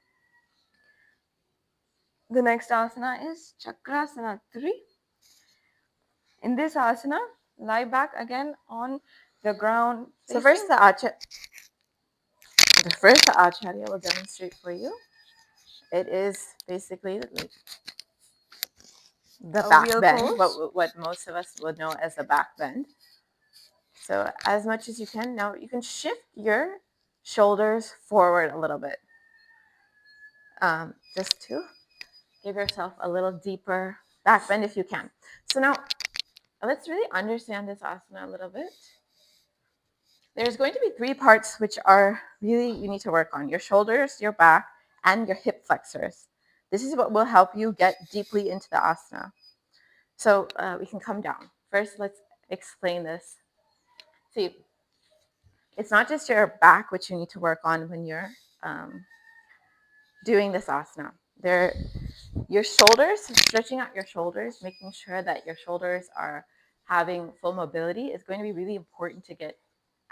The next asana is Chakrasana 3. In this asana, lie back again on the ground. So first the Acharya will demonstrate for you. It is basically like the back bend, what most of us would know as a back bend. So as much as you can. Now you can shift your shoulders forward a little bit, just to give yourself a little deeper back bend if you can. So now let's really understand this asana a little bit. There's going to be 3 parts which are really you need to work on: your shoulders, your back, and your hip flexors. This is what will help you get deeply into the asana. So we can come down. First, let's explain this. See, it's not just your back which you need to work on when you're doing this asana. Your shoulders, stretching out your shoulders, making sure that your shoulders are having full mobility is going to be really important to get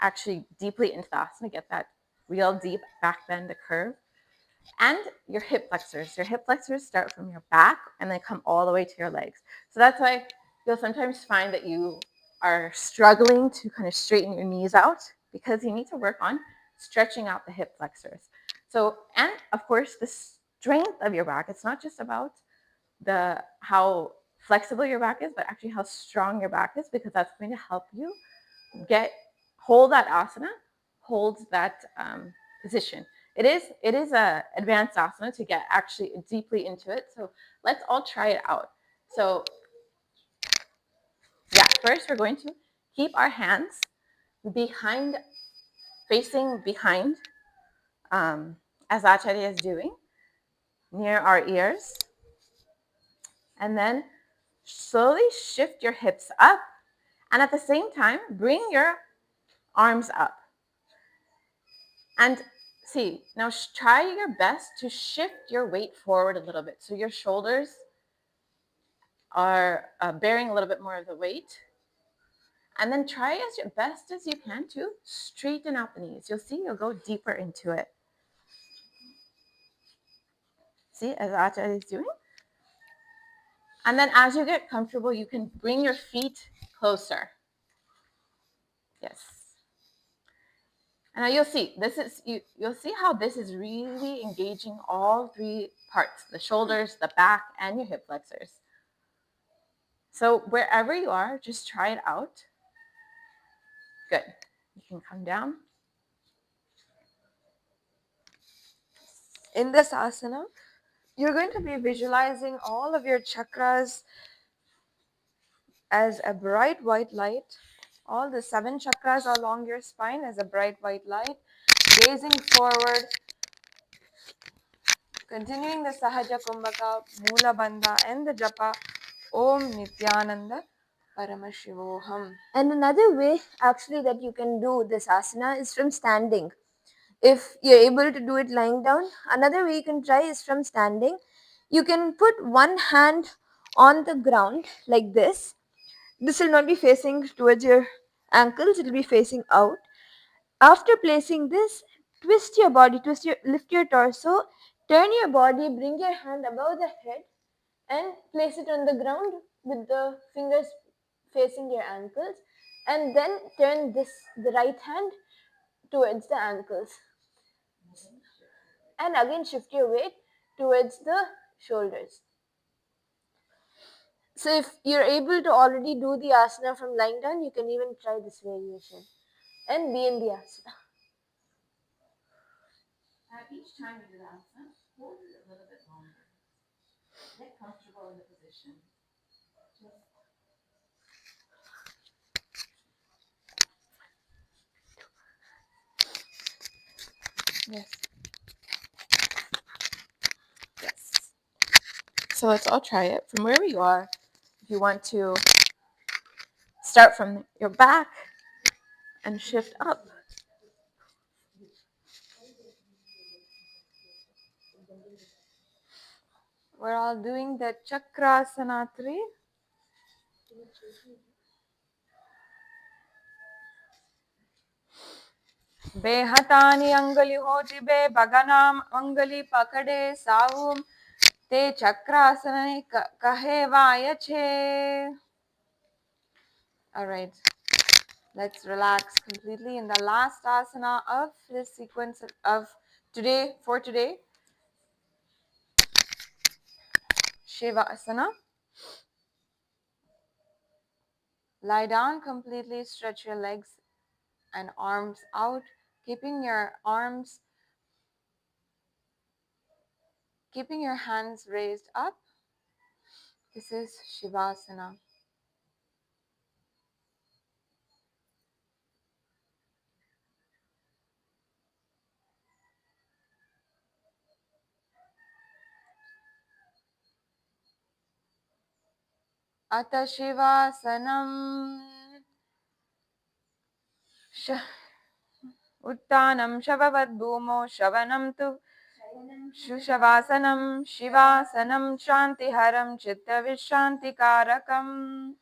actually deeply into the asana, get that real deep back bend, the curve. And your hip flexors. Your hip flexors start from your back and then come all the way to your legs. So that's why you'll sometimes find that you are struggling to kind of straighten your knees out, because you need to work on stretching out the hip flexors. So, and of course, the strength of your back, it's not just about how flexible your back is, but actually how strong your back is, because that's going to help you hold that asana, hold that position. It is a advanced asana to get actually deeply into it. So let's all try it out. So yeah, first we're going to keep our hands facing behind, as Acharya is doing, near our ears. And then slowly shift your hips up. And at the same time, bring your arms up. And see, now try your best to shift your weight forward a little bit. So your shoulders are bearing a little bit more of the weight. And then try as best as you can to straighten out the knees. You'll see you'll go deeper into it. See, as Acharya is doing. And then as you get comfortable, you can bring your feet closer. Yes. And now you'll see you'll see how this is really engaging all 3 parts: the shoulders, the back, and your hip flexors. So wherever you are, just try it out. Good. You can come down. In this asana, you're going to be visualizing all of your chakras as a bright white light. All the 7 chakras along your spine as a bright white light, gazing forward, continuing the Sahaja Kumbhaka, Mula Bandha, and the Japa Om Nithyananda Paramashivoham. And another way actually that you can do this asana is from standing. If you're able to do it lying down, another way you can try is from standing. You can put one hand on the ground like this. This will not be facing towards your ankles, it will be facing out. After placing this, twist your body, lift your torso, turn your body, bring your hand above the head and place it on the ground with the fingers facing your ankles, and then turn the right hand towards the ankles, and again shift your weight towards the shoulders. So if you're able to already do the asana from lying down, you can even try this variation and be in the asana. Each time you do the asana, hold it a little bit longer. Get comfortable in the position. Yes. Yes. So let's all try it from wherever you are. If you want to start from your back and shift up. We're all doing the Chakrasana 3. बेहतानी अंगली होती बे बगनाम अंगली पकड़े सावुम ते चक्रासन कहे वाय छे. All right, let's relax completely in the last asana of this sequence of today, for today, Shiva Asana. Lie down completely, stretch your legs and arms out, keeping your hands raised up. This is Shivasana. Ata Shivasanam Uttanam Shavavad Bhumo Shavanam tu Shushavasanam Shivasanam Shantiharam Chitta Vishantikarakam.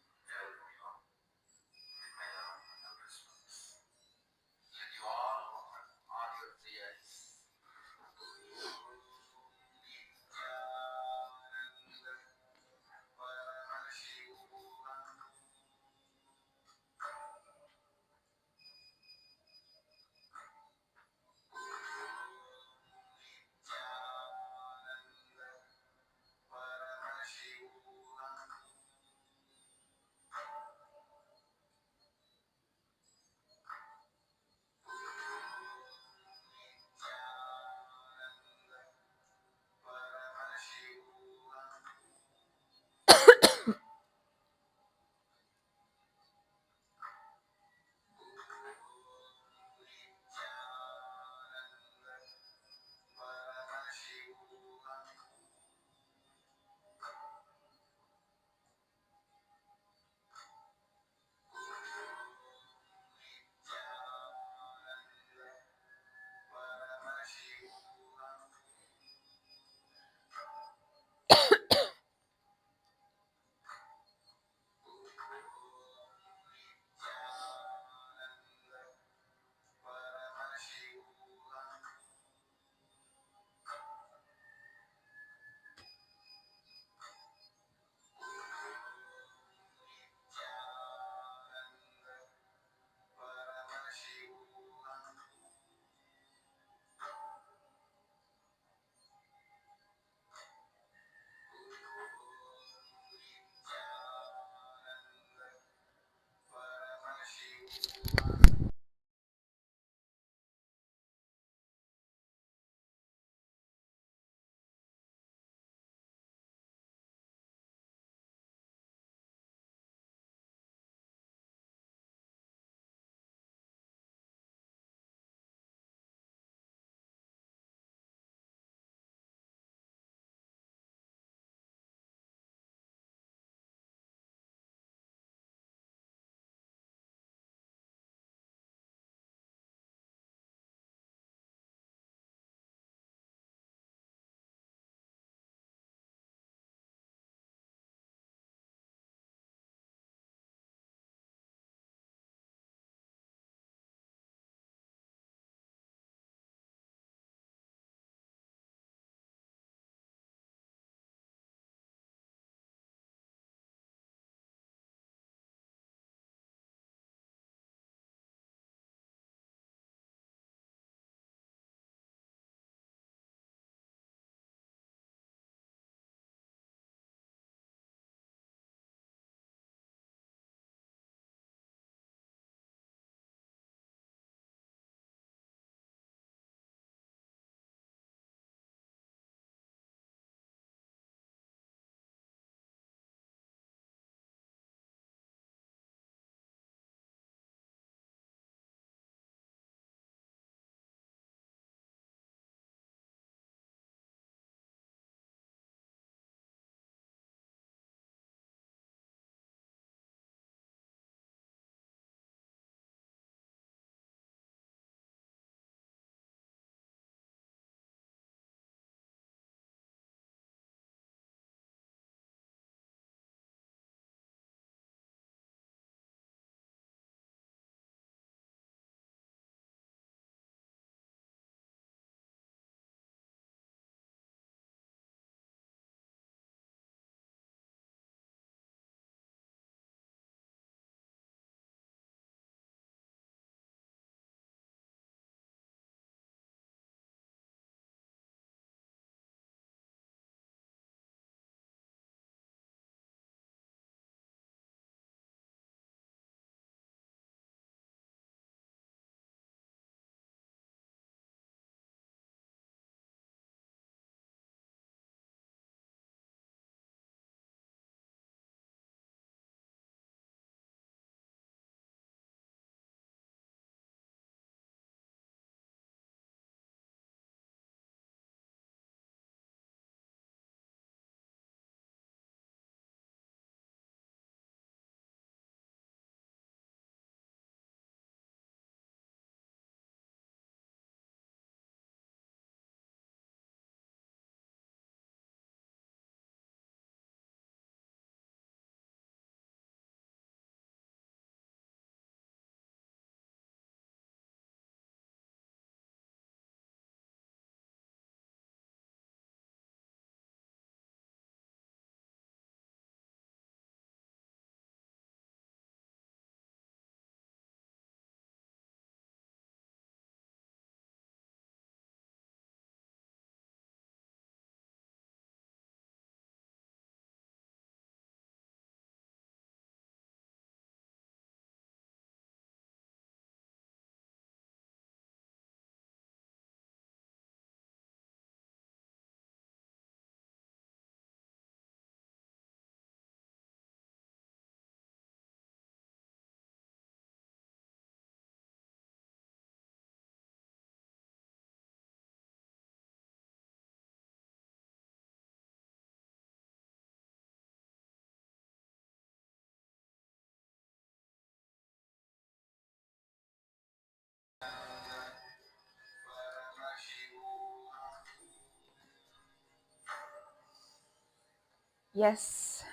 Yes.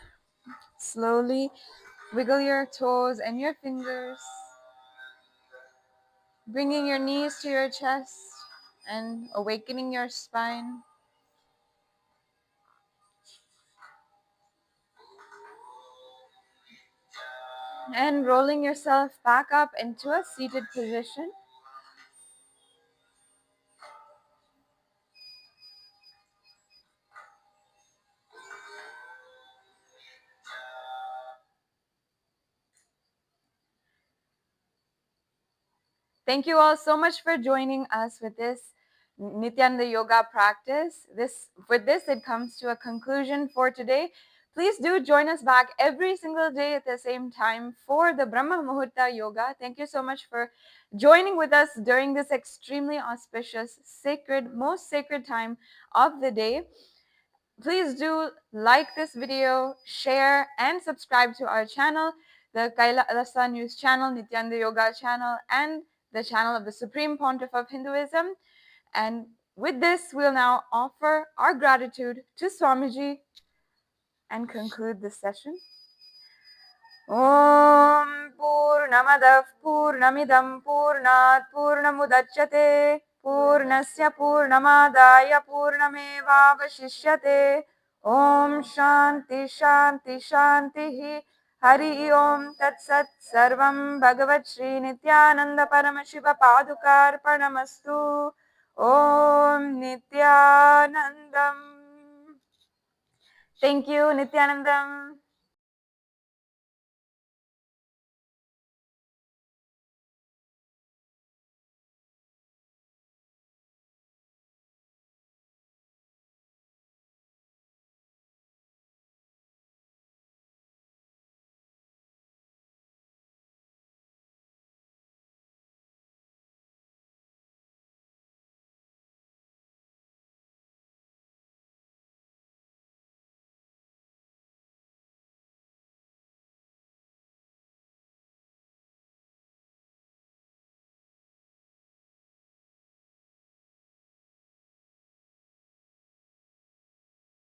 Slowly wiggle your toes and your fingers, bringing your knees to your chest and awakening your spine. And rolling yourself back up into a seated position. Thank you all so much for joining us with this Nithyananda yoga practice. With this, it comes to a conclusion for today. Please do join us back every single day at the same time for the Brahma Muhurta Yoga. Thank you so much for joining with us during this extremely auspicious, most sacred time of the day. Please do like this video, share, and subscribe to our channel, the KAILASA News channel, Nithyananda Yoga channel, and the channel of the Supreme Pontiff of Hinduism. And with this, we'll now offer our gratitude to Swamiji and conclude this session. Om Purnamadah Purnamidam Purnat Purnamudachyate Purnasya Purnamadaya Purnamevavashishyate Om Shanti Shanti Shanti Hari Om Tat Sat Sarvam Bhagavat Shri Nithyananda Paramashiva Padukarpanamastu Om Nithyanandam. Thank you, Nithyanandam.